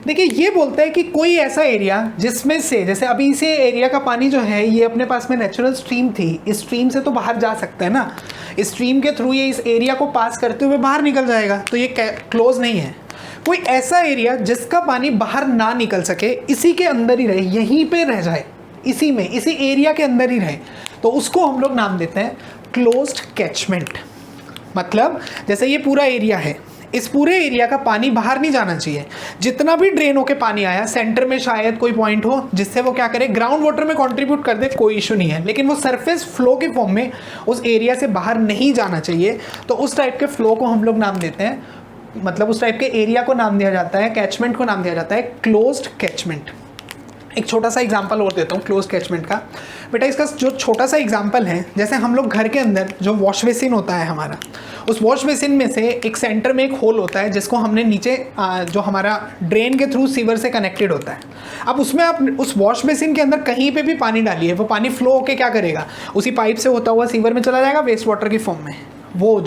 देखिए ये बोलता है कि कोई ऐसा एरिया जिसमें से, जैसे अभी इसे एरिया का पानी जो है ये अपने पास में नेचुरल स्ट्रीम थी, इस स्ट्रीम से तो बाहर जा सकता है ना, इस स्ट्रीम के थ्रू ये इस एरिया को पास करते हुए बाहर निकल जाएगा, तो ये क्लोज नहीं है। कोई ऐसा एरिया जिसका पानी बाहर ना निकल सके, इसी के अंदर ही रहे, यहीं पे रह जाए, इसी में इसी एरिया के अंदर ही रहे, तो उसको हम लोग नाम देते हैं क्लोज्ड कैचमेंट। मतलब जैसे ये पूरा एरिया है, इस पूरे एरिया का पानी बाहर नहीं जाना चाहिए। जितना भी ड्रेन होके पानी आया, सेंटर में शायद कोई पॉइंट हो जिससे वो क्या करे, ग्राउंड वाटर में कंट्रीब्यूट कर दे, कोई इशू नहीं है, लेकिन वो सरफेस फ्लो के फॉर्म में उस एरिया से बाहर नहीं जाना चाहिए। तो उस टाइप के फ्लो को हम लोग नाम देते हैं, मतलब उस टाइप के एरिया को नाम दिया जाता है, कैचमेंट को नाम दिया जाता है क्लोज्ड कैचमेंट। एक छोटा सा एग्जांपल और देता हूँ क्लोज कैचमेंट का। बेटा इसका जो छोटा सा एग्जांपल है, जैसे हम लोग घर के अंदर जो वॉश बेसिन होता है हमारा, उस वॉश बेसिन में से एक सेंटर में एक होल होता है जिसको हमने नीचे जो हमारा ड्रेन के थ्रू सीवर से कनेक्टेड होता है। अब उसमें आप उस वॉश बेसिन के अंदर कहीं पे भी पानी डालिए, वो पानी फ्लो होके क्या करेगा, उसी पाइप से होता हुआ सीवर में चला जाएगा वेस्ट वाटर की फॉर्म में। वो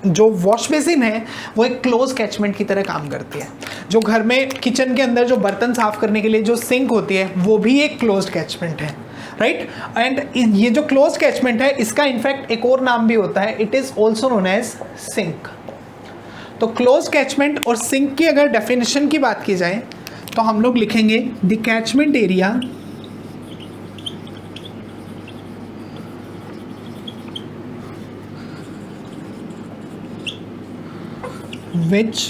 जो वॉश बेसिन है वो एक क्लोज कैचमेंट की तरह काम करती है। जो घर में किचन के अंदर जो बर्तन साफ करने के लिए जो सिंक होती है वो भी एक क्लोज कैचमेंट है, राइट। एंड ये जो क्लोज कैचमेंट है इसका इनफैक्ट एक और नाम भी होता है, it is also known as sink. तो क्लोज कैचमेंट और सिंक की अगर डेफिनेशन की बात की जाए तो हम लोग लिखेंगे the catchment area which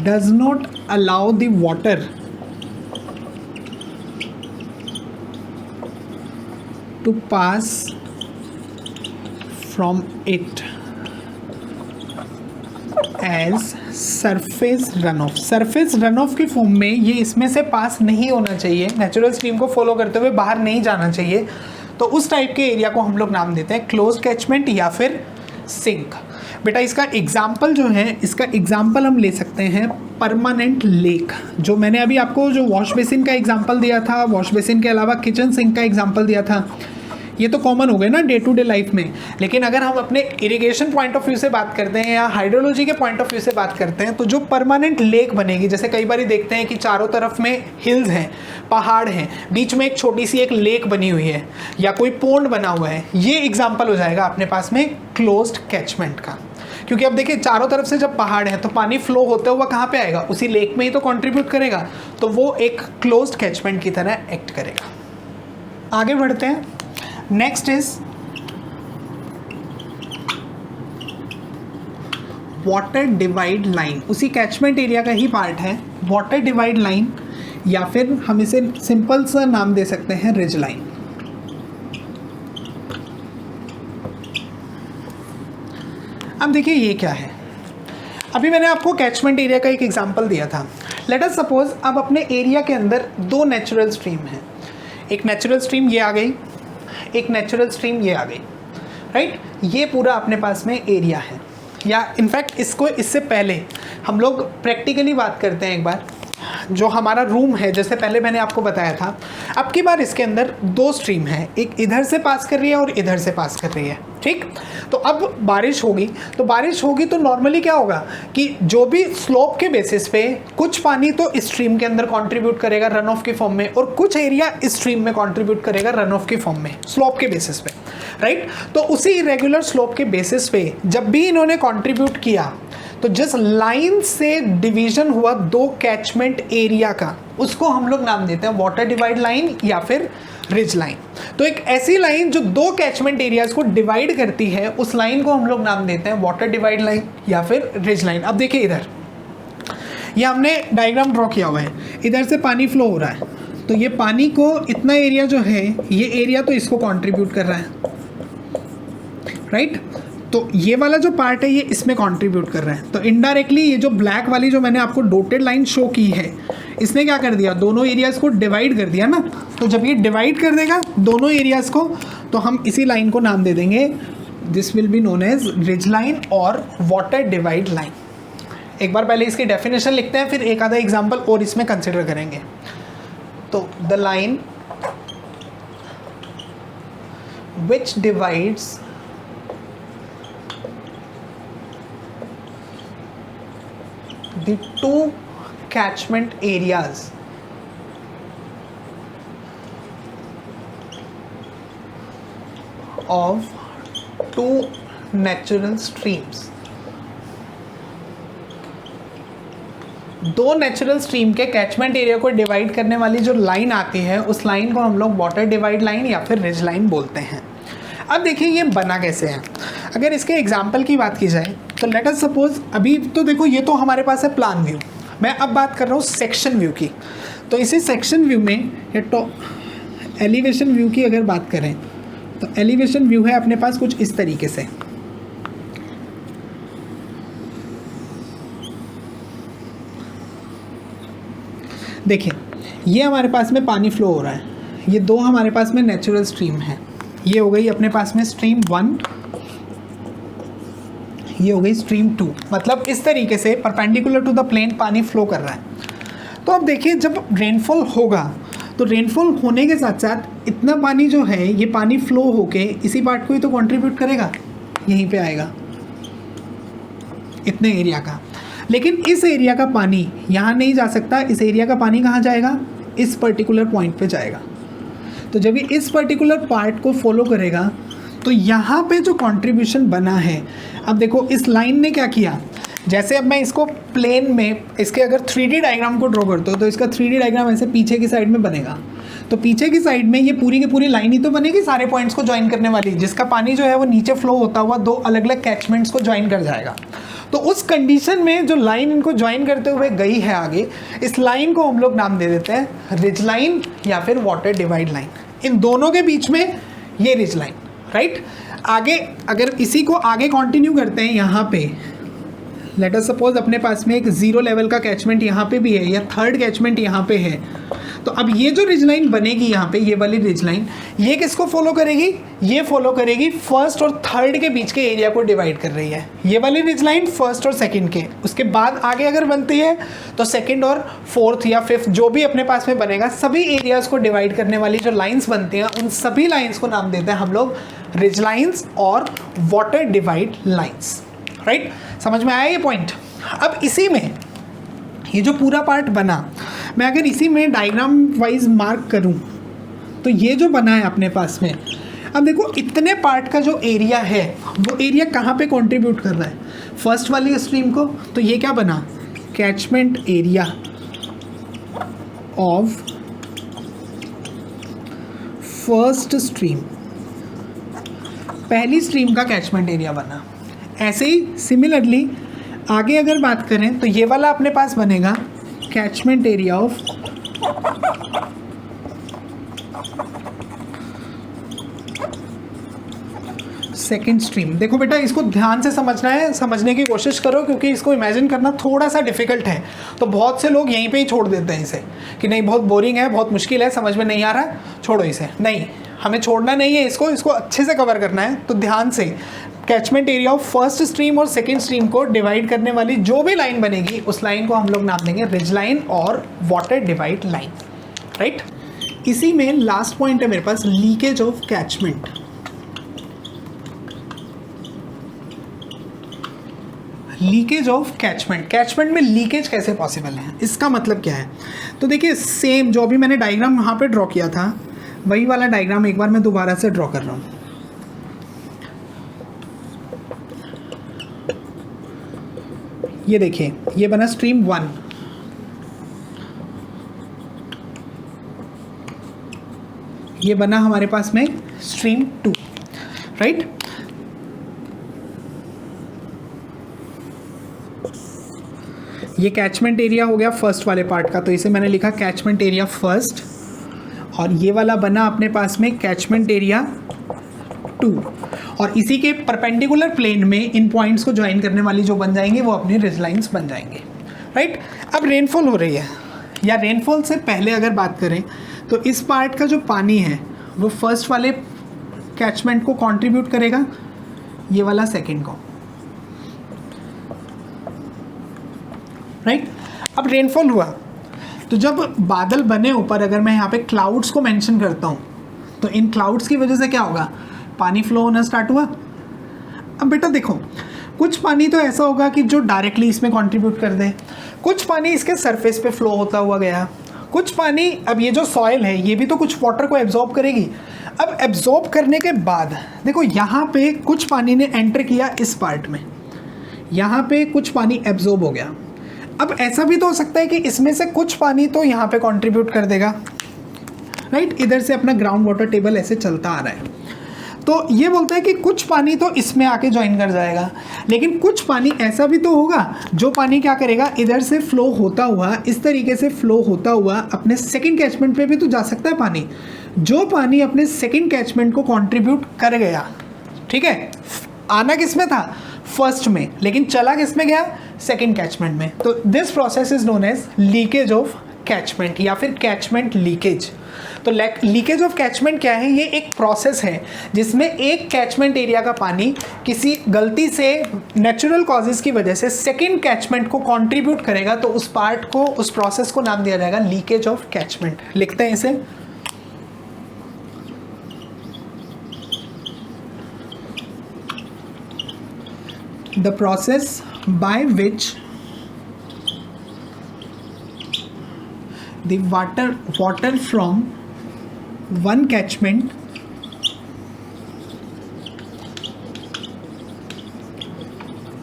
does not allow the water to pass from it as surface runoff। surface runoff की फॉर्म में ये इसमें से पास नहीं होना चाहिए, नेचुरल स्ट्रीम को फॉलो करते हुए बाहर नहीं जाना चाहिए। तो उस टाइप के एरिया को हम लोग नाम देते हैं क्लोज कैचमेंट या फिर सिंक। बेटा इसका एग्जाम्पल जो है, इसका एग्जाम्पल हम ले सकते हैं परमानेंट लेक। जो मैंने अभी आपको जो वॉश बेसिन का एग्जाम्पल दिया था, वॉश बेसिन के अलावा किचन सिंक का एग्जाम्पल दिया था, ये तो कॉमन हो गए ना डे टू डे लाइफ में। लेकिन अगर हम अपने इरिगेशन पॉइंट ऑफ व्यू से बात करते हैं या हाइड्रोलॉजी के पॉइंट ऑफ व्यू से बात करते हैं, तो जो परमानेंट लेक बनेगी, जैसे कई बार देखते हैं कि चारों तरफ में हिल्स हैं, पहाड़ हैं, बीच में एक छोटी सी एक लेक बनी हुई है या कोई पोंड बना हुआ है, ये एग्जाम्पल हो जाएगा अपने पास में क्लोज्ड कैचमेंट का। क्योंकि अब देखिए चारों तरफ से जब पहाड़ है तो पानी फ्लो होता हुआ कहाँ पे आएगा, उसी लेक में ही तो कंट्रीब्यूट करेगा, तो वो एक क्लोज्ड कैचमेंट की तरह एक्ट करेगा। आगे बढ़ते हैं। Next is water divide line. उसी कैचमेंट एरिया का ही पार्ट है वाटर डिवाइड लाइन, या फिर हम इसे सिंपल सा नाम दे सकते हैं रिज लाइन। अब देखिए ये क्या है, अभी मैंने आपको कैचमेंट एरिया का एक एग्जांपल दिया था। लेट अस सपोज अब अपने एरिया के अंदर दो नेचुरल स्ट्रीम हैं, एक नेचुरल स्ट्रीम ये आ गई, एक नेचुरल स्ट्रीम ये आ गई, राइट। ये पूरा अपने पास में एरिया है, या इनफैक्ट इसको इससे पहले हम लोग प्रैक्टिकली बात करते हैं एक बार। जो हमारा रूम है, जैसे पहले मैंने आपको बताया था, अब की बार इसके अंदर दो स्ट्रीम है, एक इधर से पास कर रही है और इधर से पास कर रही है, ठीक। तो अब बारिश होगी तो नॉर्मली क्या होगा कि जो भी स्लोप के बेसिस पे कुछ पानी तो इस स्ट्रीम के अंदर कंट्रीब्यूट करेगा रन ऑफ की फॉर्म में, और कुछ एरिया इस स्ट्रीम में कंट्रीब्यूट करेगा रन ऑफ की फॉर्म में, स्लोप के बेसिस पे, राइट। तो उसी इरेगुलर स्लोप के बेसिस पे जब भी इन्होंने कंट्रीब्यूट किया, तो जिस लाइन से डिवीजन हुआ दो कैचमेंट एरिया का, उसको हम लोग नाम देते हैं वाटर डिवाइड लाइन या फिर रिज लाइन। तो एक ऐसी लाइन जो दो कैचमेंट एरियाज को डिवाइड करती है, उस लाइन को हम लोग नाम देते हैं वाटर डिवाइड लाइन या फिर रिज लाइन। अब देखिए इधर ये हमने डायग्राम ड्रॉ किया हुआ है, इधर से पानी फ्लो हो रहा है, तो ये पानी को इतना एरिया जो है, ये एरिया तो इसको कंट्रीब्यूट कर रहा है, राइट। तो ये वाला जो पार्ट है ये इसमें कंट्रीब्यूट कर रहा है। तो इनडायरेक्टली ये जो ब्लैक वाली जो मैंने आपको डॉटेड लाइन शो की है, इसने क्या कर दिया, दोनों एरियाज़ को डिवाइड कर दिया ना। तो जब ये डिवाइड कर देगा दोनों एरियाज़ को, तो हम इसी लाइन को नाम दे देंगे, this will be known as ridge line और वाटर डिवाइड लाइन। एक बार पहले इसकी डेफिनेशन लिखते हैं, फिर एक आधा एग्जाम्पल और इसमें कंसिडर करेंगे। तो the line which divides the two catchment areas of two natural streams। दो नेचुरल स्ट्रीम के कैचमेंट एरिया को डिवाइड करने वाली जो लाइन आती है, उस लाइन को हम लोग वाटर डिवाइड लाइन या फिर रिज लाइन बोलते हैं। अब देखिए ये बना कैसे है। अगर इसके एग्जाम्पल की बात की जाए तो लेट अस सपोज, अभी तो देखो ये तो हमारे पास है प्लान व्यू, मैं अब बात कर रहा हूँ सेक्शन व्यू की। तो इसी सेक्शन व्यू में ये तो एलिवेशन व्यू की अगर बात करें तो एलिवेशन व्यू है अपने पास कुछ इस तरीके से। देखिए ये हमारे पास में पानी फ्लो हो रहा है, ये दो हमारे पास में नेचुरल स्ट्रीम है, ये हो गई अपने पास में स्ट्रीम 1, ये हो गई स्ट्रीम 2। मतलब इस तरीके से परपेंडिकुलर टू द प्लेन पानी फ्लो कर रहा है। तो अब देखिए जब रेनफॉल होगा तो रेनफॉल होने के साथ साथ इतना पानी जो है ये पानी फ्लो होके इसी पार्ट को ही तो कंट्रीब्यूट करेगा, यहीं पे आएगा इतने एरिया का। लेकिन इस एरिया का पानी यहाँ नहीं जा सकता, इस एरिया का पानी कहाँ जाएगा, इस पर्टिकुलर पॉइंट पे जाएगा। तो जब ये इस पर्टिकुलर पार्ट को फॉलो करेगा तो यहाँ पे जो कंट्रीब्यूशन बना है, अब देखो इस लाइन ने क्या किया, जैसे अब मैं इसको प्लेन में इसके अगर 3D डायग्राम को ड्रॉ करता हूँ तो इसका 3D डायग्राम ऐसे पीछे की साइड में बनेगा। तो पीछे की साइड में ये पूरी की पूरी लाइन ही तो बनेगी सारे पॉइंट्स को ज्वाइन करने वाली, जिसका पानी जो है वो नीचे फ्लो होता हुआ दो अलग अलग कैचमेंट्स को ज्वाइन कर जाएगा। तो उस कंडीशन में जो लाइन इनको ज्वाइन करते हुए गई है आगे, इस लाइन को हम लोग नाम दे देते हैं रिज लाइन या फिर वाटर डिवाइड लाइन। इन दोनों के बीच में ये रिज लाइन, राइट। आगे अगर इसी को आगे कंटिन्यू करते हैं, यहाँ पे लेट अस सपोज अपने पास में एक 0 लेवल का कैचमेंट यहाँ पे भी है या 3rd कैचमेंट यहाँ पे है। तो अब ये जो रिज लाइन बनेगी यहाँ पे, ये वाली रिज लाइन, ये किसको फॉलो करेगी, ये फॉलो करेगी 1st और 3rd के बीच के एरिया को डिवाइड कर रही है। ये वाली रिज लाइन 1st और 2nd के, उसके बाद आगे अगर बनती है तो 2nd और 4th या 5th जो भी अपने पास में बनेगा, सभी एरियाज को डिवाइड करने वाली जो लाइन्स बनती हैं उन सभी लाइन्स को नाम देते हैं हम लोग रिज लाइन्स और वाटर डिवाइड लाइन्स, राइट। समझ में आया ये पॉइंट। अब इसी में ये जो पूरा पार्ट बना, मैं अगर इसी में डायग्राम वाइज मार्क करूं तो ये जो बना है अपने पास में, अब देखो इतने पार्ट का जो एरिया है वो एरिया कहाँ पे कंट्रीब्यूट कर रहा है, फर्स्ट वाली स्ट्रीम को। तो ये क्या बना, catchment area of first stream, पहली स्ट्रीम का कैचमेंट एरिया बना। ऐसे ही सिमिलरली आगे अगर बात करें तो ये वाला अपने पास बनेगा catchment area of second stream. देखो बेटा इसको ध्यान से समझना है, समझने की कोशिश करो, क्योंकि इसको इमेजिन करना थोड़ा सा डिफिकल्ट है। तो बहुत से लोग यहीं पे ही छोड़ देते हैं इसे कि नहीं बहुत बोरिंग है, बहुत मुश्किल है, समझ में नहीं आ रहा, छोड़ो इसे। नहीं, हमें छोड़ना नहीं है इसको अच्छे से कवर करना है। तो ध्यान से catchment area of first stream और सेकेंड स्ट्रीम को डिवाइड करने वाली जो भी लाइन बनेगी उस लाइन को हम लोग नाम देंगे रिज लाइन और वाटर डिवाइड लाइन, राइट। इसी में लास्ट पॉइंट है मेरे पास, leakage of catchment. Leakage of catchment, catchment में लीकेज कैसे पॉसिबल है, इसका मतलब क्या है। तो देखिए सेम जो अभी मैंने डायग्राम यहाँ पे ड्रॉ किया था वही वाला डायग्राम एक बार मैं दोबारा से ड्रॉ कर रहा हूँ। ये देखिए ये बना स्ट्रीम 1, ये बना हमारे पास में स्ट्रीम 2, राइट। ये कैचमेंट एरिया हो गया फर्स्ट वाले पार्ट का, तो इसे मैंने लिखा कैचमेंट एरिया फर्स्ट, और ये वाला बना अपने पास में कैचमेंट एरिया 2, और इसी के परपेंडिकुलर प्लेन में इन पॉइंट्स को ज्वाइन करने वाली जो बन जाएंगे वो अपनी रिज लाइन्स बन जाएंगे, राइट। अब रेनफॉल हो रही है, या रेनफॉल से पहले अगर बात करें तो इस पार्ट का जो पानी है वो फर्स्ट वाले कैचमेंट को कंट्रीब्यूट करेगा, ये वाला सेकंड को, राइट। अब रेनफॉल हुआ तो जब बादल बने ऊपर, अगर मैं यहाँ पे क्लाउड्स को मेंशन करता हूँ तो इन क्लाउड्स की वजह से क्या होगा, पानी फ्लो होना स्टार्ट हुआ। अब बेटा देखो कुछ पानी तो ऐसा होगा कि जो डायरेक्टली इसमें कंट्रीब्यूट कर दे, कुछ पानी इसके सरफेस पे फ्लो होता हुआ गया, कुछ पानी, अब ये जो सॉइल है ये भी तो कुछ वाटर को एब्जॉर्ब करेगी। अब एब्जॉर्ब करने के बाद देखो यहाँ पे कुछ पानी ने एंटर किया इस पार्ट में, यहाँ पे कुछ पानी एब्जॉर्ब हो गया। अब ऐसा भी तो हो सकता है कि इसमें से कुछ पानी तो यहाँ पे कंट्रीब्यूट कर देगा, राइट। इधर से अपना ग्राउंड वाटर टेबल ऐसे चलता आ रहा है। तो ये बोलता है कि कुछ पानी तो इसमें आके ज्वाइन कर जाएगा, लेकिन कुछ पानी ऐसा भी तो होगा जो पानी क्या करेगा, इधर से फ्लो होता हुआ, इस तरीके से फ्लो होता हुआ अपने सेकंड कैचमेंट पे भी तो जा सकता है पानी, जो पानी अपने सेकंड कैचमेंट को कंट्रीब्यूट कर गया, ठीक है, आना किस में था, फर्स्ट में, लेकिन चला किस में गया, सेकंड कैचमेंट में। तो this process is known as leakage of catchment या फिर कैचमेंट लीकेज। तो लीकेज ऑफ कैचमेंट क्या है, ये एक प्रोसेस है जिसमें एक कैचमेंट एरिया का पानी किसी गलती से नेचुरल कॉजेज़ की वजह से सेकंड कैचमेंट को कंट्रीब्यूट करेगा, तो उस पार्ट को, उस प्रोसेस को नाम दिया जाएगा लीकेज ऑफ कैचमेंट। लिखते हैं इसे, the process by which the water from one catchment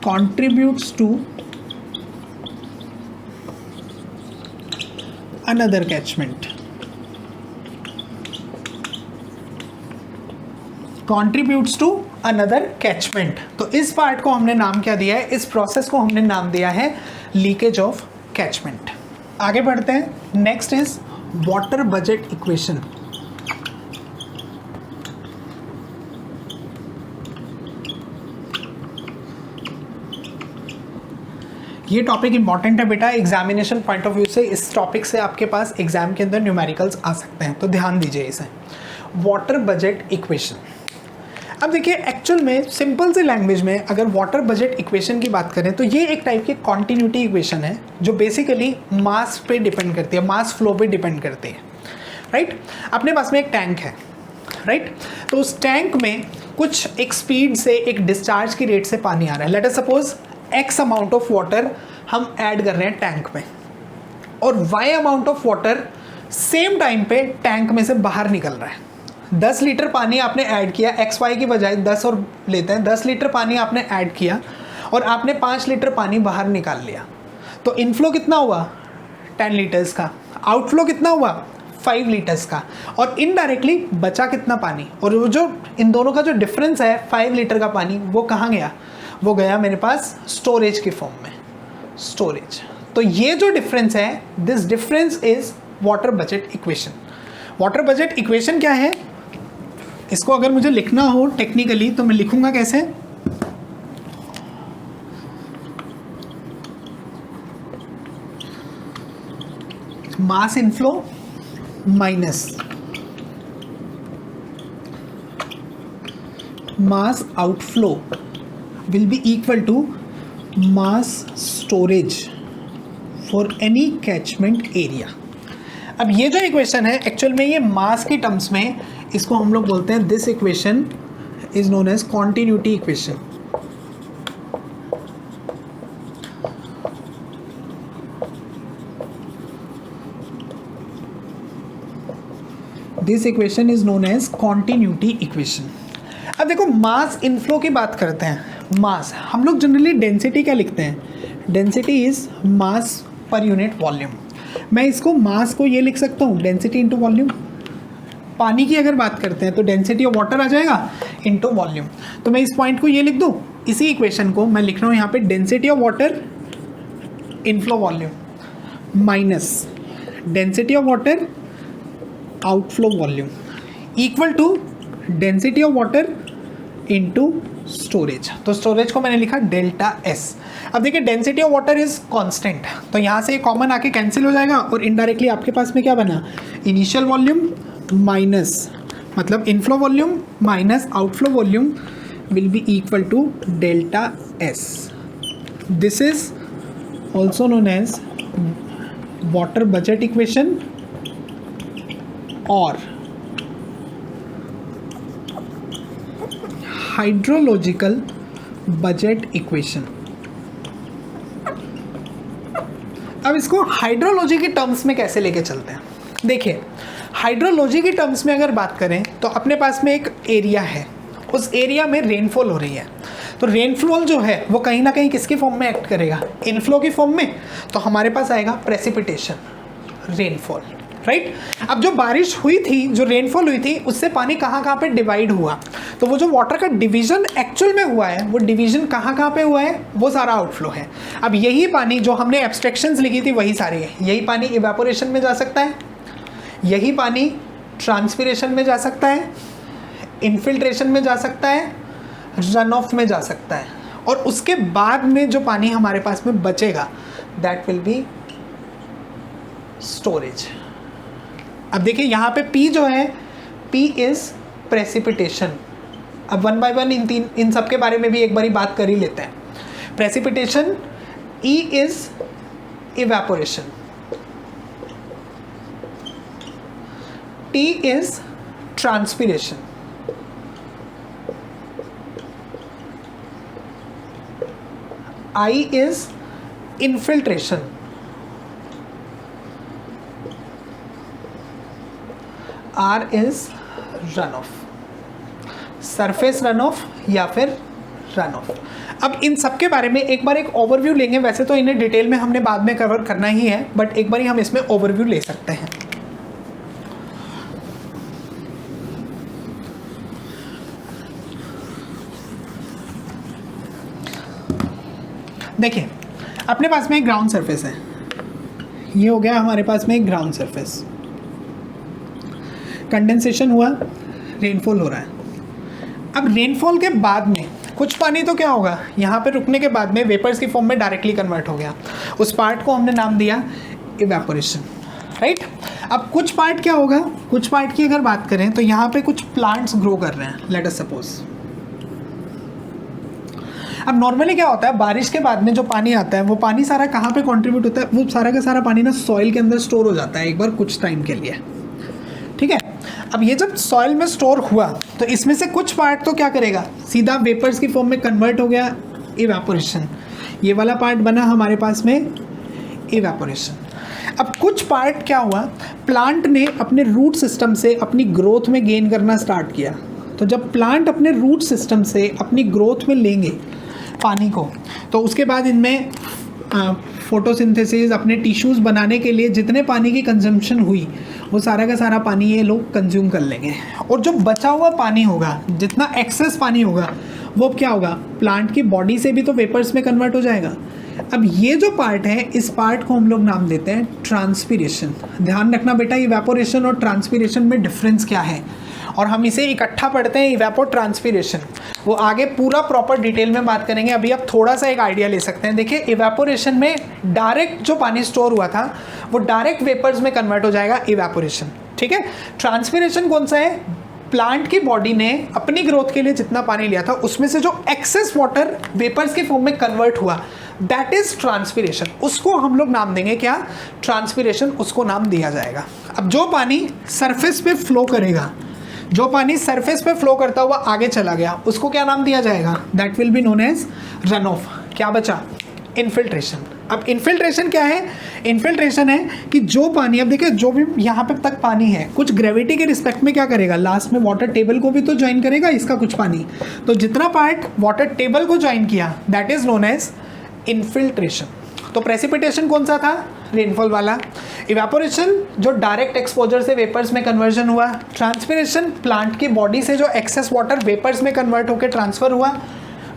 contributes to another catchment, contributes to another catchment। तो इस पार्ट को हमने नाम क्या दिया है, इस प्रोसेस को हमने नाम दिया है लीकेज ऑफ कैचमेंट। आगे बढ़ते हैं, next is water budget equation. ये टॉपिक इंपॉर्टेंट है बेटा, एग्जामिनेशन पॉइंट ऑफ व्यू से इस टॉपिक से आपके पास एग्जाम के अंदर न्यूमेरिकल्स आ सकते हैं, तो ध्यान दीजिए इसे। वाटर बजट इक्वेशन, अब देखिए एक्चुअल में सिंपल सी लैंग्वेज में अगर वाटर बजट इक्वेशन की बात करें तो ये एक टाइप की कॉन्टिन्यूटी इक्वेशन है जो बेसिकली मास पे डिपेंड करती है, मास फ्लो पे डिपेंड करती है, राइट। अपने पास में एक टैंक है, राइट, तो उस टैंक में कुछ एक स्पीड से, एक डिस्चार्ज की रेट से पानी आ रहा है। Let us suppose X amount of water हम ऐड कर रहे हैं टैंक में, और Y amount of water same time पे टैंक में से बाहर निकल रहा है। 10 लीटर पानी आपने ऐड किया, एक्स वाई की बजाय 10 और लेते हैं, 10 लीटर पानी आपने ऐड किया और आपने 5 लीटर पानी बाहर निकाल लिया, तो इनफ्लो कितना हुआ 10 लीटर्स का, आउटफ्लो कितना हुआ 5 लीटर्स का, और इनडायरेक्टली बचा कितना पानी, और वो जो इन दोनों का जो डिफरेंस है 5 लीटर का पानी, वो कहाँ गया, वो गया मेरे पास स्टोरेज की फॉर्म में, स्टोरेज। तो ये जो डिफरेंस है, this difference is water budget equation. Water budget equation क्या है, इसको अगर मुझे लिखना हो टेक्निकली तो मैं लिखूंगा कैसे, mass inflow minus mass outflow will be equal to mass storage for any catchment area. अब ये जो इक्वेशन है एक्चुअल में ये मास की टर्म्स में, इसको हम लोग बोलते हैं, this equation is known as continuity equation. This equation is known as continuity equation. अब देखो मास इनफ्लो की बात करते हैं, मास हम लोग जनरली डेंसिटी क्या लिखते हैं, density is mass per unit volume. मैं इसको मास को ये लिख सकता हूँ डेंसिटी इंटू वॉल्यूम। पानी की अगर बात करते हैं तो डेंसिटी ऑफ वाटर आ जाएगा इंटू वॉल्यूम। तो मैं इस पॉइंट को ये लिख दूँ, इसी इक्वेशन को मैं लिख रहा हूँ यहाँ पे density of water inflow volume minus density of water outflow volume equal to density of water into storage. तो स्टोरेज को मैंने लिखा डेल्टा एस। अब देखिए density of water is constant, तो यहाँ से कॉमन आके कैंसिल हो जाएगा और इनडायरेक्टली आपके पास में क्या बना, इनिशियल वॉल्यूम माइनस मतलब inflow volume minus outflow volume will be equal to delta S. This is also known as water budget equation और हाइड्रोलॉजिकल बजट इक्वेशन। अब इसको हाइड्रोलॉजी के टर्म्स में कैसे लेके चलते हैं, देखिए हाइड्रोलॉजी के टर्म्स में अगर बात करें तो अपने पास में एक एरिया है, उस एरिया में रेनफॉल हो रही है, तो रेनफॉल जो है वो कहीं ना कहीं किसकी फॉर्म में एक्ट करेगा, इनफ्लो की फॉर्म में। तो हमारे पास आएगा प्रेसिपिटेशन, रेनफॉल, राइट। अब जो बारिश हुई थी, जो रेनफॉल हुई थी, उससे पानी कहाँ कहाँ पे डिवाइड हुआ, तो वो जो वाटर का डिवीजन एक्चुअल में हुआ है, वो डिवीजन कहाँ कहाँ पे हुआ है, वो सारा आउटफ्लो है। अब यही पानी जो हमने एब्स्ट्रैक्शंस लिखी थी वही सारी है। यही पानी इवेपोरेशन में जा सकता है, यही पानी ट्रांसपिरेशन में जा सकता है, इन्फिल्ट्रेशन में जा सकता है, रन ऑफ में जा सकता है, और उसके बाद में जो पानी हमारे पास में बचेगा दैट विल बी स्टोरेज। अब देखिए यहाँ पे P जो है, P इज प्रेसिपिटेशन। अब वन बाय वन इन सब के बारे में भी एक बारी बात कर ही लेते हैं। Precipitation, E is evaporation, T is transpiration, I is infiltration, R is run of, surface run of या फिर रन ऑफ। अब इन सब के बारे में एक बार एक ओवरव्यू लेंगे। वैसे तो इन्हें डिटेल में हमने बाद में कवर करना ही है, बट एक बार हम इसमें ओवरव्यू ले सकते हैं। देखिए अपने पास में एक ग्राउंड सरफेस है, ये हो गया हमारे पास में एक ग्राउंड सरफेस। कंडेंसेशन हुआ, रेनफॉल हो रहा है। अब रेनफॉल के बाद में कुछ पानी तो क्या होगा, यहाँ पे रुकने के बाद में वेपर्स की फॉर्म में डायरेक्टली कन्वर्ट हो गया। उस पार्ट को हमने नाम दिया इवेपोरेशन, राइट। अब कुछ पार्ट क्या होगा, कुछ पार्ट की अगर बात करें तो यहाँ पे कुछ प्लांट्स ग्रो कर रहे हैं, लेट अस सपोज। अब नॉर्मली क्या होता है, बारिश के बाद में जो पानी आता है वो पानी सारा कहाँ पे कंट्रीब्यूट होता है, वो सारा का सारा पानी ना सॉइल के अंदर स्टोर हो जाता है एक बार कुछ टाइम के लिए, ठीक है। अब ये जब सॉइल में स्टोर हुआ तो इसमें से कुछ पार्ट तो क्या करेगा, सीधा वेपर्स की फॉर्म में कन्वर्ट हो गया, इवेपोरेशन। ये वाला पार्ट बना हमारे पास में इवेपोरेशन। अब कुछ पार्ट क्या हुआ, प्लांट ने अपने रूट सिस्टम से अपनी ग्रोथ में गेन करना स्टार्ट किया। तो जब प्लांट अपने रूट सिस्टम से अपनी ग्रोथ में लेंगे पानी को, तो उसके बाद इनमें फोटोसिंथेसिस, अपने टिश्यूज़ बनाने के लिए जितने पानी की कंजम्पशन हुई वो सारा का सारा पानी ये लोग कंज्यूम कर लेंगे। और जो बचा हुआ पानी होगा, जितना एक्सेस पानी होगा, वो क्या होगा, प्लांट की बॉडी से भी तो वेपर्स में कन्वर्ट हो जाएगा। अब ये जो पार्ट है, इस पार्ट को हम लोग नाम देते हैं ट्रांसपिरेशन। ध्यान रखना बेटा, इवेपोरेशन और ट्रांसपिरेशन में डिफरेंस क्या है, और हम इसे इकट्ठा पढ़ते हैं, इवेपो ट्रांसपिरेशन। वो आगे पूरा प्रॉपर डिटेल में बात करेंगे, अभी आप थोड़ा सा एक आइडिया ले सकते हैं। देखिए इवेपोरेशन में डायरेक्ट जो पानी स्टोर हुआ था वो डायरेक्ट वेपर्स में कन्वर्ट हो जाएगा, इवेपोरेशन, ठीक है। ट्रांसपिरेशन कौन सा है, प्लांट की बॉडी ने अपनी ग्रोथ के लिए जितना पानी लिया था उसमें से जो एक्सेस वाटर वेपर्स के फॉर्म में कन्वर्ट हुआ, दैट इज ट्रांसपिरेशन। उसको हम लोग नाम देंगे क्या, ट्रांसपिरेशन, उसको नाम दिया जाएगा। अब जो पानी सरफेस पे फ्लो करेगा, जो पानी सरफेस पे फ्लो करता हुआ आगे चला गया, उसको क्या नाम दिया जाएगा, that will be known as runoff. क्या बचा, इन्फिल्ट्रेशन। अब इन्फिल्ट्रेशन क्या है, इन्फिल्ट्रेशन है कि जो पानी, अब देखिए जो भी यहाँ पे तक पानी है, कुछ ग्रेविटी के रिस्पेक्ट में क्या करेगा, लास्ट में वाटर टेबल को भी तो ज्वाइन करेगा इसका कुछ पानी। तो जितना पार्ट वाटर टेबल को ज्वाइन किया that is known as infiltration. तो प्रेसिपिटेशन कौन सा था, रेनफॉल वाला। इवेपोरेशन जो डायरेक्ट एक्सपोजर से वेपर्स में कन्वर्जन हुआ। ट्रांसपिरेशन प्लांट की बॉडी से जो एक्सेस वाटर वेपर्स में कन्वर्ट होकर ट्रांसफर हुआ,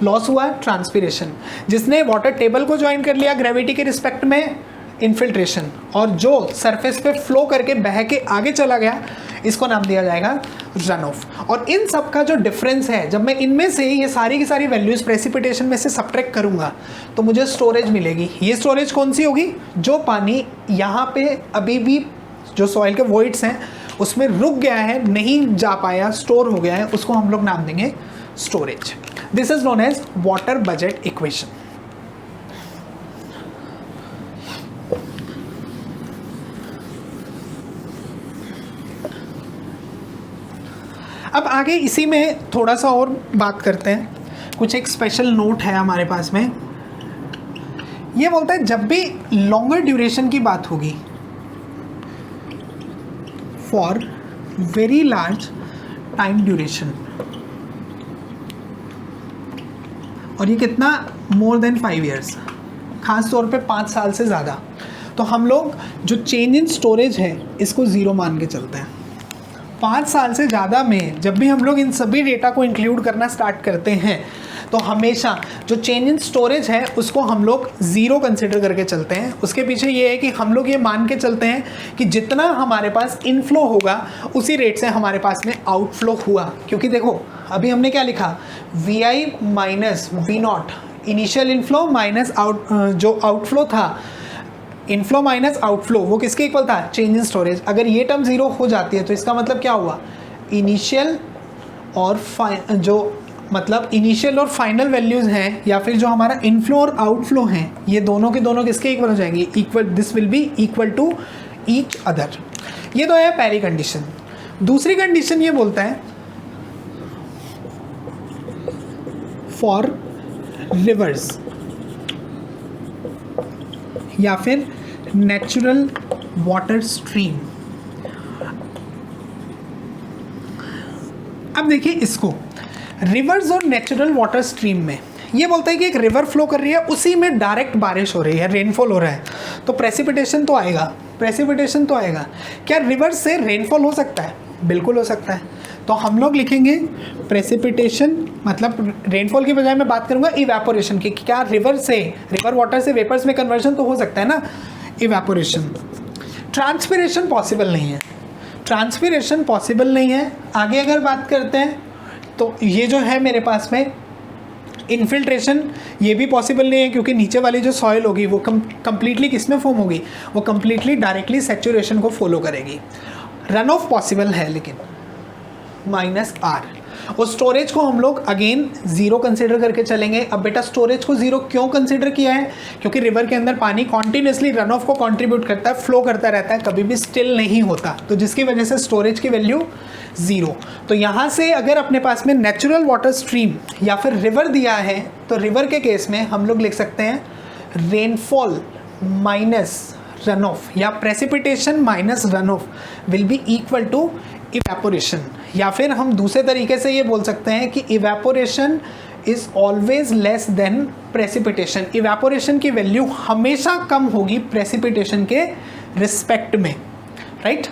लॉस हुआ। ट्रांसपिरेशन जिसने वाटर टेबल को ज्वाइन कर लिया ग्रेविटी के रिस्पेक्ट में, इन्फिल्ट्रेशन। और जो सरफेस पे फ्लो करके बह के आगे चला गया, इसको नाम दिया जाएगा रन ऑफ। और इन सब का जो डिफरेंस है, जब मैं इनमें से ये सारी की सारी वैल्यूज़ प्रेसिपिटेशन में से सब्ट्रैक्ट करूंगा तो मुझे स्टोरेज मिलेगी। ये स्टोरेज कौन सी होगी, जो पानी यहाँ पे अभी भी जो सॉइल के वॉइड्स हैं उसमें रुक गया है, नहीं जा पाया, स्टोर हो गया है, उसको हम लोग नाम देंगे storage. This is known as water budget equation. अब आगे इसी में थोड़ा सा और बात करते हैं। कुछ एक स्पेशल नोट है हमारे पास में, ये बोलता है जब भी लॉन्गर ड्यूरेशन की बात होगी, for very large time duration, और ये कितना, मोर देन 5 years, खास तौर पे 5 साल से ज़्यादा, तो हम लोग जो चेंज इन स्टोरेज है इसको 0 मान के चलते हैं। 5 साल से ज़्यादा में जब भी हम लोग इन सभी डेटा को इंक्लूड करना स्टार्ट करते हैं तो हमेशा जो चेंज इन स्टोरेज है उसको हम लोग 0 कंसिडर करके चलते हैं। उसके पीछे ये है कि हम लोग ये मान के चलते हैं कि जितना हमारे पास इनफ्लो होगा उसी रेट से हमारे पास में आउटफ्लो हुआ। क्योंकि देखो अभी हमने क्या लिखा, VI minus V0, initial inflow minus जो आउटफ्लो था, इनफ्लो माइनस आउटफ्लो, वो किसके इक्वल था, चेंज इन स्टोरेज। अगर ये टर्म 0 हो जाती है तो इसका मतलब क्या हुआ, इनिशियल और इनिशियल और फाइनल वैल्यूज़ हैं या फिर जो हमारा इनफ्लो और आउटफ्लो हैं ये दोनों के दोनों किसके इक्वल हो जाएंगे, equal, this will be equal to each other. ये तो है पहली कंडीशन। दूसरी कंडीशन ये बोलता है फॉर रिवर्स या फिर नेचुरल वाटर स्ट्रीम। अब देखिए इसको, रिवर्स और नेचुरल वाटर स्ट्रीम में ये बोलता है कि एक रिवर फ्लो कर रही है, उसी में डायरेक्ट बारिश हो रही है, रेनफॉल हो रहा है, तो प्रेसिपिटेशन तो आएगा, प्रेसिपिटेशन तो आएगा। क्या रिवर से रेनफॉल हो सकता है, बिल्कुल हो सकता है। तो हम लोग लिखेंगे प्रेसिपिटेशन, मतलब रेनफॉल की बजाय मैं बात करूंगा इवेपोरेशन की, क्या रिवर से, रिवर वाटर से वेपर्स में कन्वर्जन तो हो सकता है ना, इवेपोरेशन। ट्रांसपिरेशन पॉसिबल नहीं है, ट्रांसपिरेशन पॉसिबल नहीं है। आगे अगर बात करते हैं तो ये जो है मेरे पास में इन्फिल्ट्रेशन, ये भी पॉसिबल नहीं है क्योंकि नीचे वाली जो सॉइल होगी वो कंप्लीटली किस में फॉर्म होगी, वो कंप्लीटली डायरेक्टली सैचुरेशन को फॉलो करेगी। रन ऑफ पॉसिबल है लेकिन -R। और स्टोरेज को हम लोग अगेन 0 कंसिडर करके चलेंगे। अब बेटा स्टोरेज को 0 क्यों कंसिडर किया है, क्योंकि रिवर के अंदर पानी कॉन्टिन्यूसली रन ऑफ को कंट्रीब्यूट करता है, फ्लो करता रहता है, कभी भी स्टिल नहीं होता, तो जिसकी वजह से स्टोरेज की वैल्यू 0। तो यहाँ से अगर अपने पास में नेचुरल वाटर स्ट्रीम या फिर रिवर दिया है तो रिवर के केस में हम लोग लिख सकते हैं रेनफॉल माइनस रन ऑफ या precipitation minus runoff will be equal to evaporation. या फिर हम दूसरे तरीके से ये बोल सकते हैं कि evaporation is always less than precipitation. Evaporation की वैल्यू हमेशा कम होगी प्रेसिपिटेशन के रिस्पेक्ट में, राइट।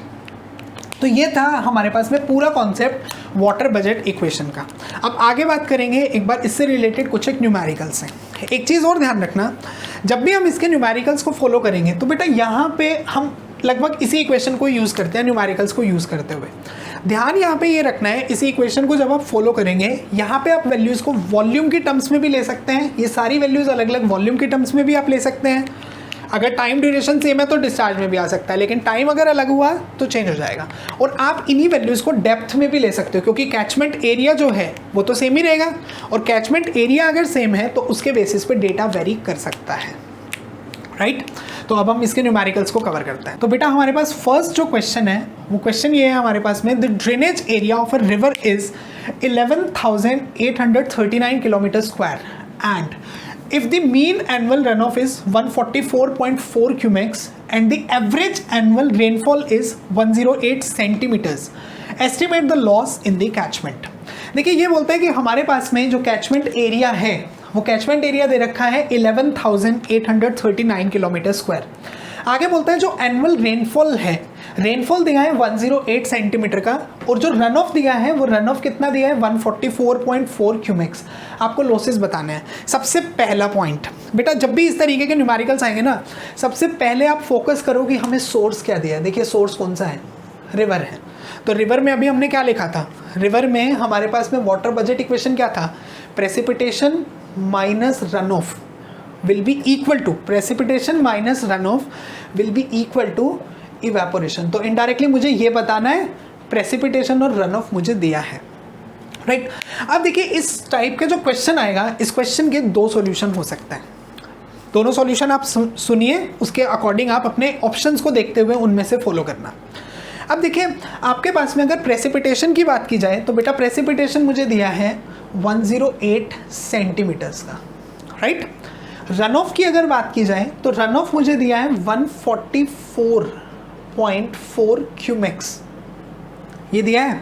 तो ये था हमारे पास में पूरा कॉन्सेप्ट वाटर बजट इक्वेशन का। अब आगे बात करेंगे एक बार इससे रिलेटेड कुछ एक न्यूमेरिकल्स हैं। एक चीज़ और ध्यान रखना, जब भी हम इसके न्यूमेरिकल्स को फॉलो करेंगे तो बेटा यहाँ पे हम लगभग इसी इक्वेशन को यूज़ करते हैं न्यूमेरिकल्स को यूज़ करते हुए। ध्यान यहाँ पे ये रखना है, इसी इक्वेशन को जब आप फॉलो करेंगे यहाँ पे आप वैल्यूज़ को वॉल्यूम की टर्म्स में भी ले सकते हैं। ये सारी वैल्यूज़ अलग अलग वॉल्यूम की टर्म्स में भी आप ले सकते हैं। अगर टाइम ड्यूरेशन सेम है तो डिस्चार्ज में भी आ सकता है, लेकिन टाइम अगर अलग हुआ तो चेंज हो जाएगा। और आप इन्हीं वैल्यूज़ को डेप्थ में भी ले सकते हो क्योंकि कैचमेंट एरिया जो है वो तो सेम ही रहेगा, और कैचमेंट एरिया अगर सेम है तो उसके बेसिस पे डेटा वेरी कर सकता है, राइट। तो अब हम इसके न्यूमेरिकल्स को कवर करते हैं। तो बेटा हमारे पास फर्स्ट जो क्वेश्चन है वो क्वेश्चन ये है हमारे पास में, the drainage area of a river is 11,839 kilometre square and if the mean annual runoff is 144.4 cumecs and the average annual rainfall is 108 centimeters, estimate the loss in the catchment। देखिए ये बोलता है कि हमारे पास में जो कैचमेंट एरिया है वो कैचमेंट एरिया दे रखा है 11,839 किलोमीटर स्क्वायर। आगे बोलता है जो एनुअल रेनफॉल है, रेनफॉल दिया है 108 सेंटीमीटर का, और जो रन ऑफ दिया है वो रन ऑफ कितना दिया है 144.4 क्यूमेक्स। आपको लॉसेस बताने हैं। सबसे पहला पॉइंट बेटा, जब भी इस तरीके के न्यूमेरिकल्स आएंगे ना, सबसे पहले आप फोकस करो कि हमें सोर्स क्या दिया है। देखिए सोर्स कौन सा है, रिवर है। तो रिवर में अभी हमने क्या लिखा था, रिवर में हमारे पास में वाटर बजट इक्वेशन क्या था, precipitation minus run of will be equal to, precipitation minus runoff will be equal to evaporation। तो इनडायरेक्टली मुझे ये बताना है precipitation और runoff मुझे दिया है, राइट। अब देखिए इस टाइप का जो क्वेश्चन आएगा, इस क्वेश्चन के 2 सॉल्यूशन हो सकते हैं। दोनों सॉल्यूशन आप सुनिए, उसके अकॉर्डिंग आप अपने ऑप्शंस को देखते हुए उनमें से फॉलो करना। अब देखिए आपके पास में अगर प्रेसिपिटेशन की बात की जाए तो बेटा प्रेसिपिटेशन मुझे दिया है 108 सेंटीमीटर्स का, राइट। रन ऑफ की अगर बात की जाए तो रन ऑफ मुझे दिया है 144.4 क्यूमेक्स, ये दिया है।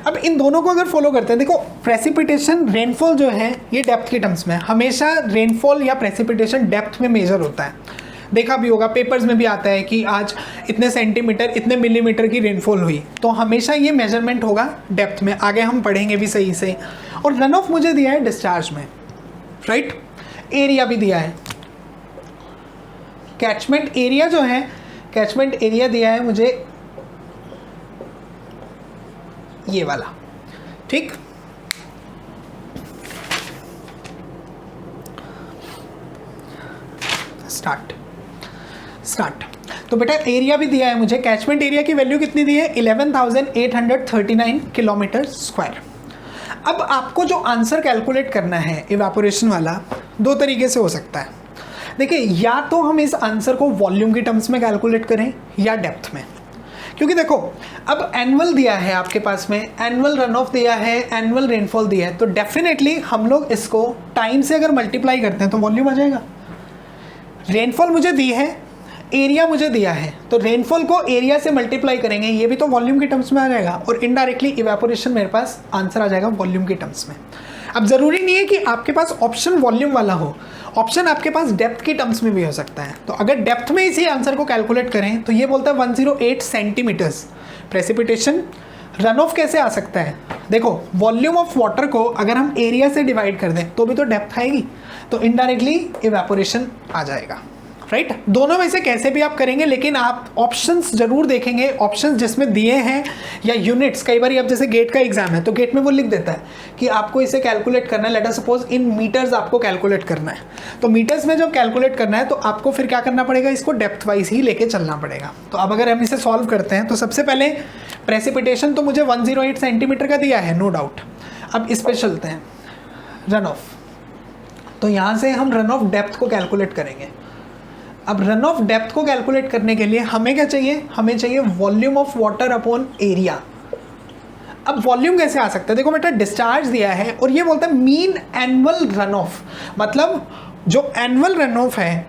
अब इन दोनों को अगर फॉलो करते हैं, देखो प्रेसिपिटेशन रेनफॉल जो है ये डेप्थ के टर्म्स में, हमेशा रेनफॉल या प्रेसिपिटेशन डेप्थ में मेजर होता है। देखा भी होगा, पेपर्स में भी आता है कि आज इतने सेंटीमीटर इतने मिलीमीटर की रेनफॉल हुई, तो हमेशा ये मेजरमेंट होगा डेप्थ में, आगे हम पढ़ेंगे भी सही से। और रन ऑफ मुझे दिया है डिस्चार्ज में, राइट, एरिया भी दिया है, कैचमेंट एरिया जो है, कैचमेंट एरिया दिया है मुझे ये वाला, ठीक। स्टार्ट। तो बेटा एरिया भी दिया है मुझे, कैचमेंट एरिया की वैल्यू कितनी दी है 11,839 किलोमीटर स्क्वायर। अब आपको जो आंसर कैलकुलेट करना है इवेपोरेशन वाला, दो तरीके से हो सकता है। देखिए, या तो हम इस आंसर को वॉल्यूम की टर्म्स में कैलकुलेट करें या डेप्थ में, क्योंकि देखो अब एनुअल दिया है आपके पास में, एनुअल रन ऑफ दिया है, एनुअल रेनफॉल दिया है, तो डेफिनेटली हम लोग इसको टाइम से अगर मल्टीप्लाई करते हैं तो वॉल्यूम आ जाएगा। रेनफॉल मुझे दी है, एरिया मुझे दिया है, तो रेनफॉल को एरिया से मल्टीप्लाई करेंगे, ये भी तो वॉल्यूम के टर्म्स में आ जाएगा, और इनडायरेक्टली इवेपोरेशन मेरे पास आंसर आ जाएगा वॉल्यूम के टर्म्स में। अब ज़रूरी नहीं है कि आपके पास ऑप्शन वॉल्यूम वाला हो, ऑप्शन आपके पास डेप्थ के टर्म्स में भी हो सकता है। तो अगर डेप्थ में इसी आंसर को कैलकुलेट करें तो ये बोलता है 108 सेंटीमीटर्स प्रेसिपिटेशन। रन ऑफ कैसे आ सकता है, देखो वॉल्यूम ऑफ वाटर को अगर हम एरिया से डिवाइड कर दें तो भी तो डेप्थ आएगी, तो इनडायरेक्टली इवेपोरेशन आ जाएगा, राइट। दोनों में से कैसे भी आप करेंगे, लेकिन आप ऑप्शंस जरूर देखेंगे, ऑप्शंस जिसमें दिए हैं या यूनिट्स, कई बार अब जैसे गेट का एग्जाम है तो गेट में वो लिख देता है कि आपको इसे कैलकुलेट करना है, let us suppose in metres आपको कैलकुलेट करना है, तो मीटर्स में जब कैलकुलेट करना है तो आपको फिर क्या करना पड़ेगा, इसको डेप्थ वाइज ही लेके चलना पड़ेगा। तो अब अगर हम इसे सॉल्व करते हैं तो सबसे पहले प्रेसिपिटेशन तो मुझे 108 सेंटीमीटर का दिया है, नो डाउट। अब इस पर चलते हैं रन ऑफ, तो यहाँ से हम रन ऑफ डेप्थ को कैलकुलेट करेंगे। अब रन ऑफ डेप्थ को कैलकुलेट करने के लिए हमें क्या चाहिए, हमें चाहिए volume of water upon area. अब वॉल्यूम कैसे आ सकता है, देखो बेटा डिस्चार्ज दिया है और ये बोलता है मीन एनुअल रन ऑफ, मतलब जो एनुअल रन ऑफ है,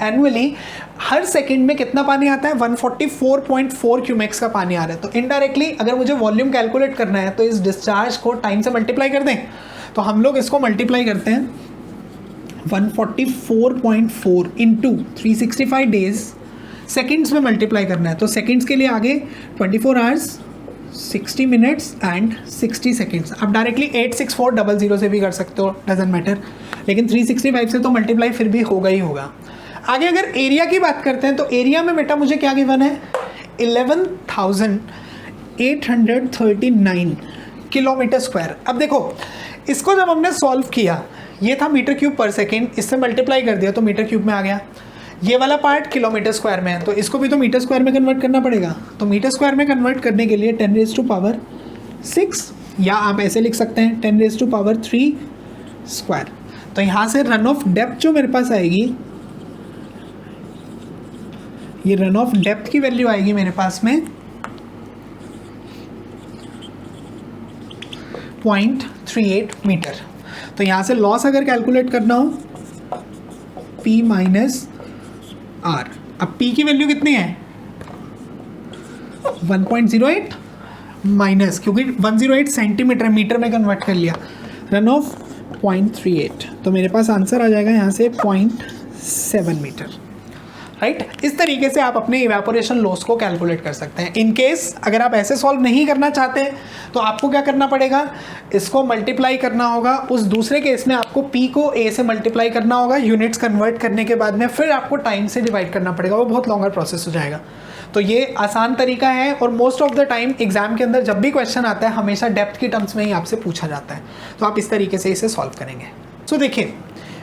एनुअली हर सेकंड में कितना पानी आता है, 144.4 क्यूमेक्स का पानी आ रहा है। तो इनडायरेक्टली अगर मुझे वॉल्यूम कैलकुलेट करना है तो इस डिस्चार्ज को टाइम से मल्टीप्लाई कर दें, तो हम लोग इसको मल्टीप्लाई करते हैं 144.4 इंटू 365 डेज, सेकेंड्स में मल्टीप्लाई करना है, तो सेकेंड्स के लिए आगे 24 आवर्स 60 मिनट्स एंड 60 सेकेंड्स। आप डायरेक्टली 86400 से भी कर सकते हो, डजेंट मैटर, लेकिन 365 से तो मल्टीप्लाई फिर भी होगा ही होगा। आगे अगर एरिया की बात करते हैं तो एरिया में बेटा मुझे क्या गिवन है, 11,839 किलोमीटर स्क्वायर। अब देखो इसको जब हमने सॉल्व किया, ये था मीटर क्यूब पर सेकेंड, इससे मल्टीप्लाई कर दिया तो मीटर क्यूब में आ गया, ये वाला पार्ट किलोमीटर स्क्वायर में है, तो इसको भी तो मीटर स्क्वायर में कन्वर्ट करना पड़ेगा। तो मीटर स्क्वायर में कन्वर्ट करने के लिए 10⁻6, या आप ऐसे लिख सकते हैं 10⁻³ स्क्वायर। तो यहाँ से रन ऑफ डेप्थ जो मेरे पास आएगी, ये रन ऑफ डेप्थ की वैल्यू आएगी मेरे पास में 0.38 मीटर। तो यहाँ से लॉस अगर कैलकुलेट करना हो P माइनस R, अब P की वैल्यू कितनी है 1.08 माइनस, क्योंकि 108 सेंटीमीटर मीटर में कन्वर्ट कर लिया, रन ऑफ 0.38, तो मेरे पास आंसर आ जाएगा यहाँ से 0.7 मीटर, राइट। इस तरीके से आप अपने इवेपोरेशन लॉस को कैलकुलेट कर सकते हैं। इन केस अगर आप ऐसे सॉल्व नहीं करना चाहते तो आपको क्या करना पड़ेगा, इसको मल्टीप्लाई करना होगा, उस दूसरे केस में आपको P को A से मल्टीप्लाई करना होगा, यूनिट्स कन्वर्ट करने के बाद में फिर आपको टाइम से डिवाइड करना पड़ेगा, वो बहुत लॉन्गर प्रोसेस हो जाएगा। तो ये आसान तरीका है, और most of the time exam के अंदर जब भी क्वेश्चन आता है हमेशा डेप्थ की टर्म्स में ही आपसे पूछा जाता है, तो आप इस तरीके से इसे सॉल्व करेंगे। सो देखिए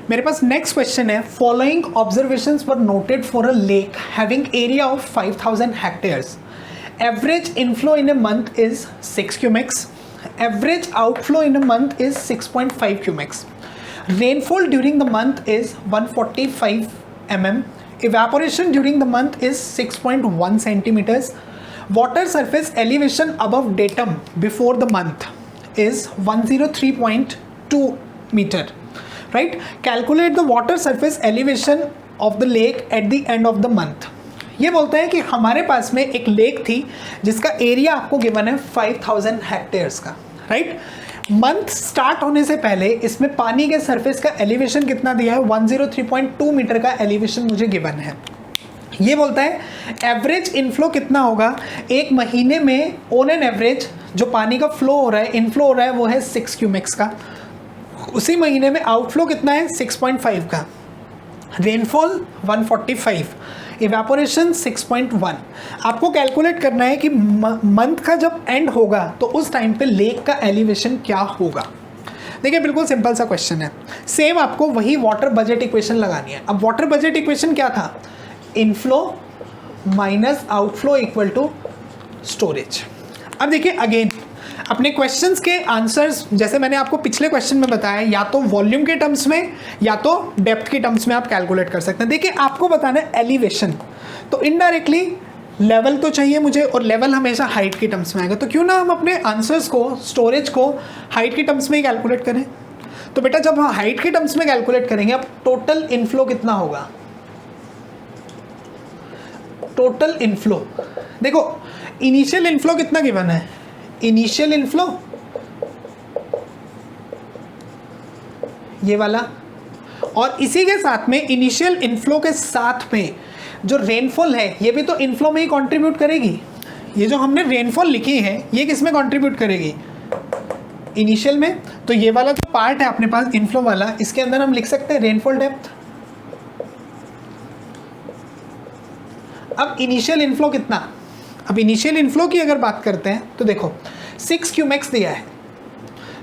मेरे पास नेक्स्ट क्वेश्चन है, following observations were noted for a lake having area of 5000 hectares, average inflow in a month is 6 cumecs, average outflow in a month is 6.5 cumecs, rainfall during the month is 145 mm, evaporation during the month is 6.1 centimeters, water surface elevation above datum before the month is 103.2 meter, right? Calculate the water surface elevation of the lake at the end of the month. ये बोलता है कि हमारे पास में एक lake थी जिसका area आपको गिवन है 5000 हेक्टेयर्स का, राइट। मंथ स्टार्ट होने से पहले इसमें पानी के सरफेस का एलिवेशन कितना दिया है, 103.2 मीटर का एलिवेशन मुझे गिवन है। ये बोलता है एवरेज इनफ्लो कितना होगा एक महीने में, ऑन एन एवरेज जो पानी का फ्लो हो रहा है, इनफ्लो हो रहा है वो है 6 क्यूमेक्स का, उसी महीने में आउटफ्लो कितना है 6.5 का, रेनफॉल 145, इवेपोरेशन 6.1। आपको कैलकुलेट करना है कि मंथ का जब एंड होगा तो उस टाइम पे लेक का एलिवेशन क्या होगा। देखिए बिल्कुल सिंपल सा क्वेश्चन है। सेम आपको वही वाटर बजट इक्वेशन लगानी है। अब वाटर बजट इक्वेशन क्या था, inflow minus outflow equal to storage. अब देखिए अगेन अपने क्वेश्चंस के आंसर्स जैसे मैंने आपको पिछले क्वेश्चन में बताया, या तो वॉल्यूम के टर्म्स में या तो डेप्थ के टर्म्स में आप कैलकुलेट कर सकते हैं। देखिए आपको बताना है एलिवेशन, तो इनडायरेक्टली लेवल तो चाहिए मुझे, और लेवल हमेशा हाइट के टर्म्स में आएगा, तो क्यों ना हम अपने आंसर्स को, स्टोरेज को हाइट के टर्म्स में ही कैलकुलेट करें। तो बेटा जब हम हाइट के टर्म्स में कैलकुलेट करेंगे, अब टोटल इनफ्लो कितना होगा, टोटल इनफ्लो देखो इनिशियल इनफ्लो कितना गिवन है, इनिशियल इनफ्लो ये वाला, और इसी के साथ में इनिशियल इनफ्लो के साथ में जो रेनफॉल है ये भी तो इनफ्लो में ही कंट्रीब्यूट करेगी। ये जो हमने रेनफॉल लिखी है ये किस में कंट्रीब्यूट करेगी, इनिशियल में। तो ये वाला जो पार्ट है अपने पास इनफ्लो वाला, इसके अंदर हम लिख सकते हैं रेनफॉल डेप्थ। अब इनिशियल इनफ्लो कितना, अब इनिशियल इनफ्लो की अगर बात करते हैं तो देखो 6 क्यूमेक्स दिया है,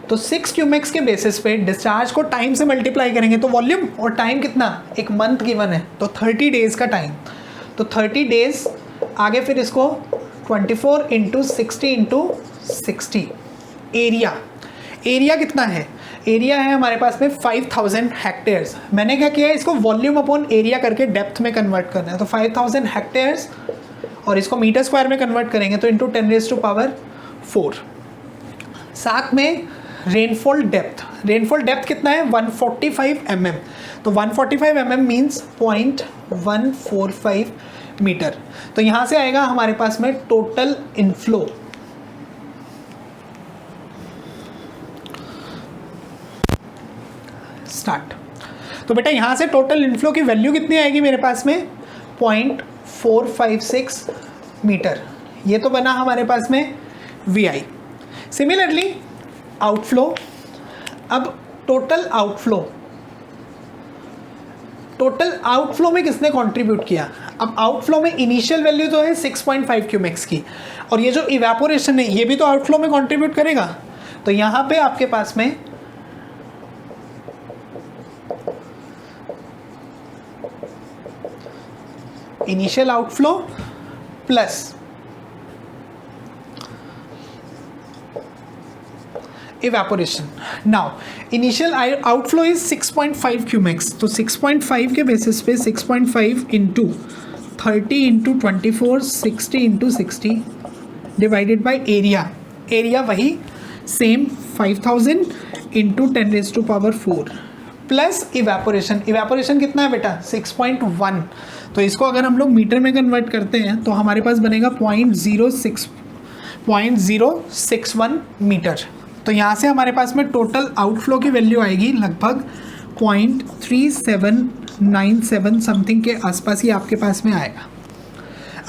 तो 6 क्यूमेक्स के बेसिस पे डिस्चार्ज को टाइम से मल्टीप्लाई करेंगे तो वॉल्यूम, और टाइम कितना, एक मंथ गिवन है तो 30 डेज का टाइम, तो 30 डेज आगे फिर इसको 24 इंटू 60 इंटू 60। एरिया, एरिया कितना है, एरिया है हमारे पास में 5000 हेक्टेयर्स। मैंने क्या किया है, इसको वॉल्यूम अपॉन एरिया करके डेप्थ में कन्वर्ट करना है, तो 5000 हेक्टेयर्स और इसको मीटर स्क्वायर में कन्वर्ट करेंगे तो इंटू 10⁴। साथ में रेनफॉल डेप्थ, रेनफॉल डेप्थ कितना है 145 mm, तो 145 mm मीन्स 0.145 मीटर। तो यहाँ से आएगा हमारे पास में टोटल इनफ्लो, स्टार्ट। तो बेटा यहाँ से टोटल इनफ्लो की वैल्यू कितनी आएगी मेरे पास में 0.456 मीटर। ये तो बना हमारे पास में VI। सिमिलरली आउटफ्लो, अब टोटल आउटफ्लो, टोटल आउटफ्लो में किसने कंट्रीब्यूट किया। अब आउटफ्लो में इनिशियल वैल्यू तो है 6.5 क्यूमेक्स की, और ये जो इवेपोरेशन है ये भी तो आउटफ्लो में कंट्रीब्यूट करेगा। तो यहाँ पे आपके पास में initial outflow plus evaporation. Now initial outflow is 6.5 cumecs, तो 6.5 के बेसिस पे 6.5 into 30 into 24 60 into 60 divided by area, area वही same 5000 into 10⁴ plus evaporation. Evaporation कितना है बेटा 6.1, तो इसको अगर हम लोग मीटर में कन्वर्ट करते हैं तो हमारे पास बनेगा 0.061 मीटर। तो यहाँ से हमारे पास में टोटल आउटफ्लो की वैल्यू आएगी लगभग 0.3797 समथिंग के आसपास ही आपके पास में आएगा।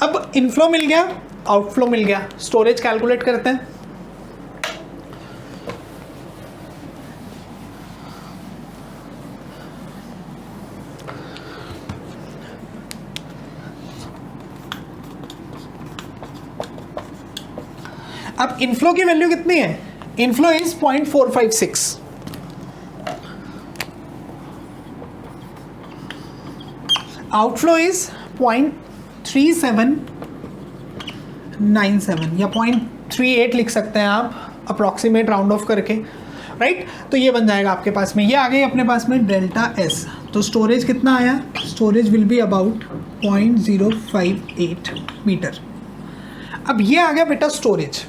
अब इनफ्लो मिल गया, आउटफ्लो मिल गया, स्टोरेज कैलकुलेट करते हैं। अब इनफ्लो की वैल्यू कितनी है, इनफ्लो इज 0.456, आउटफ्लो इज 0.3797 या 0.38 लिख सकते हैं आप अप्रॉक्सीमेट राउंड ऑफ करके, राइट। तो ये बन जाएगा आपके पास में, ये आ गई अपने पास में डेल्टा एस। तो स्टोरेज कितना आया, storage will be about 0.058 metre. अब ये आ गया बेटा स्टोरेज,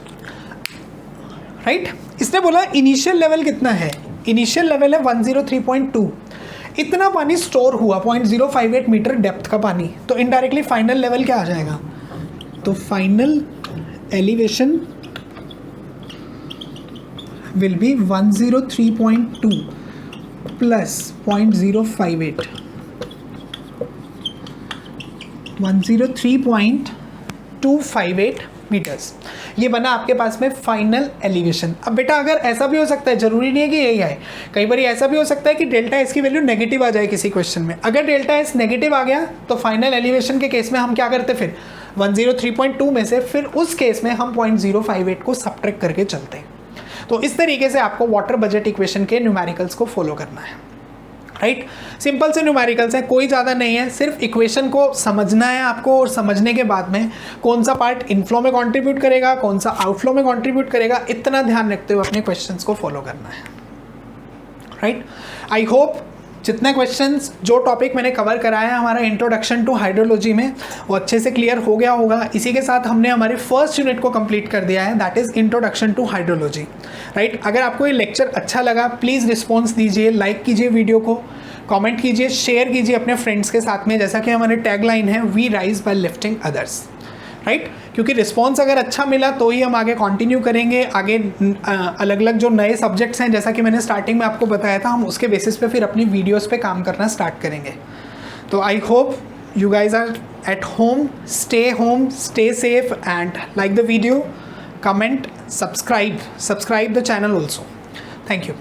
राइट। इसने बोला इनिशियल लेवल कितना है, इनिशियल लेवल है 103.2, इतना पानी स्टोर हुआ 0.058 मीटर डेप्थ का पानी, तो इनडायरेक्टली फाइनल लेवल क्या आ जाएगा, तो final elevation will be 103.2 plus 0.058, 103.258 metres. ये बना आपके पास में फाइनल एलिवेशन। अब बेटा अगर ऐसा भी हो सकता है, ज़रूरी नहीं है कि यही आए, कई बार ऐसा भी हो सकता है कि डेल्टा एस की वैल्यू नेगेटिव आ जाए किसी क्वेश्चन में। अगर डेल्टा एस नेगेटिव आ गया तो फाइनल एलिवेशन के केस में हम क्या करते, फिर 103.2 में से फिर उस केस में हम 0.058 को सब्ट्रैक्ट करके चलते हैं। तो इस तरीके से आपको वाटर बजट इक्वेशन के न्यूमेरिकल्स को फॉलो करना है, राइट। सिंपल से न्यूमेरिकल्स है, कोई ज़्यादा नहीं है, सिर्फ इक्वेशन को समझना है आपको, और समझने के बाद में कौन सा पार्ट इनफ्लो में कंट्रीब्यूट करेगा, कौन सा आउटफ्लो में कंट्रीब्यूट करेगा, इतना ध्यान रखते हुए अपने क्वेश्चंस को फॉलो करना है, राइट। आई होप जितने क्वेश्चंस, जो टॉपिक मैंने कवर कराया है हमारा इंट्रोडक्शन टू हाइड्रोलॉजी में, वो अच्छे से क्लियर हो गया होगा। इसी के साथ हमने हमारे फर्स्ट यूनिट को कंप्लीट कर दिया है, that is introduction to hydrology, right. अगर आपको ये लेक्चर अच्छा लगा प्लीज़ रिस्पॉन्स दीजिए, लाइक कीजिए वीडियो को, कमेंट कीजिए, शेयर कीजिए अपने फ्रेंड्स के साथ में, जैसा कि हमारे टैगलाइन है we rise by lifting others, right. क्योंकि रिस्पॉन्स अगर अच्छा मिला तो ही हम आगे कंटिन्यू करेंगे। आगे अलग अलग जो नए सब्जेक्ट्स हैं, जैसा कि मैंने स्टार्टिंग में आपको बताया था, हम उसके बेसिस पे फिर अपनी वीडियोस पे काम करना स्टार्ट करेंगे। तो I hope you guys are at home, stay safe and like the video, comment, subscribe the channel also. Thank you.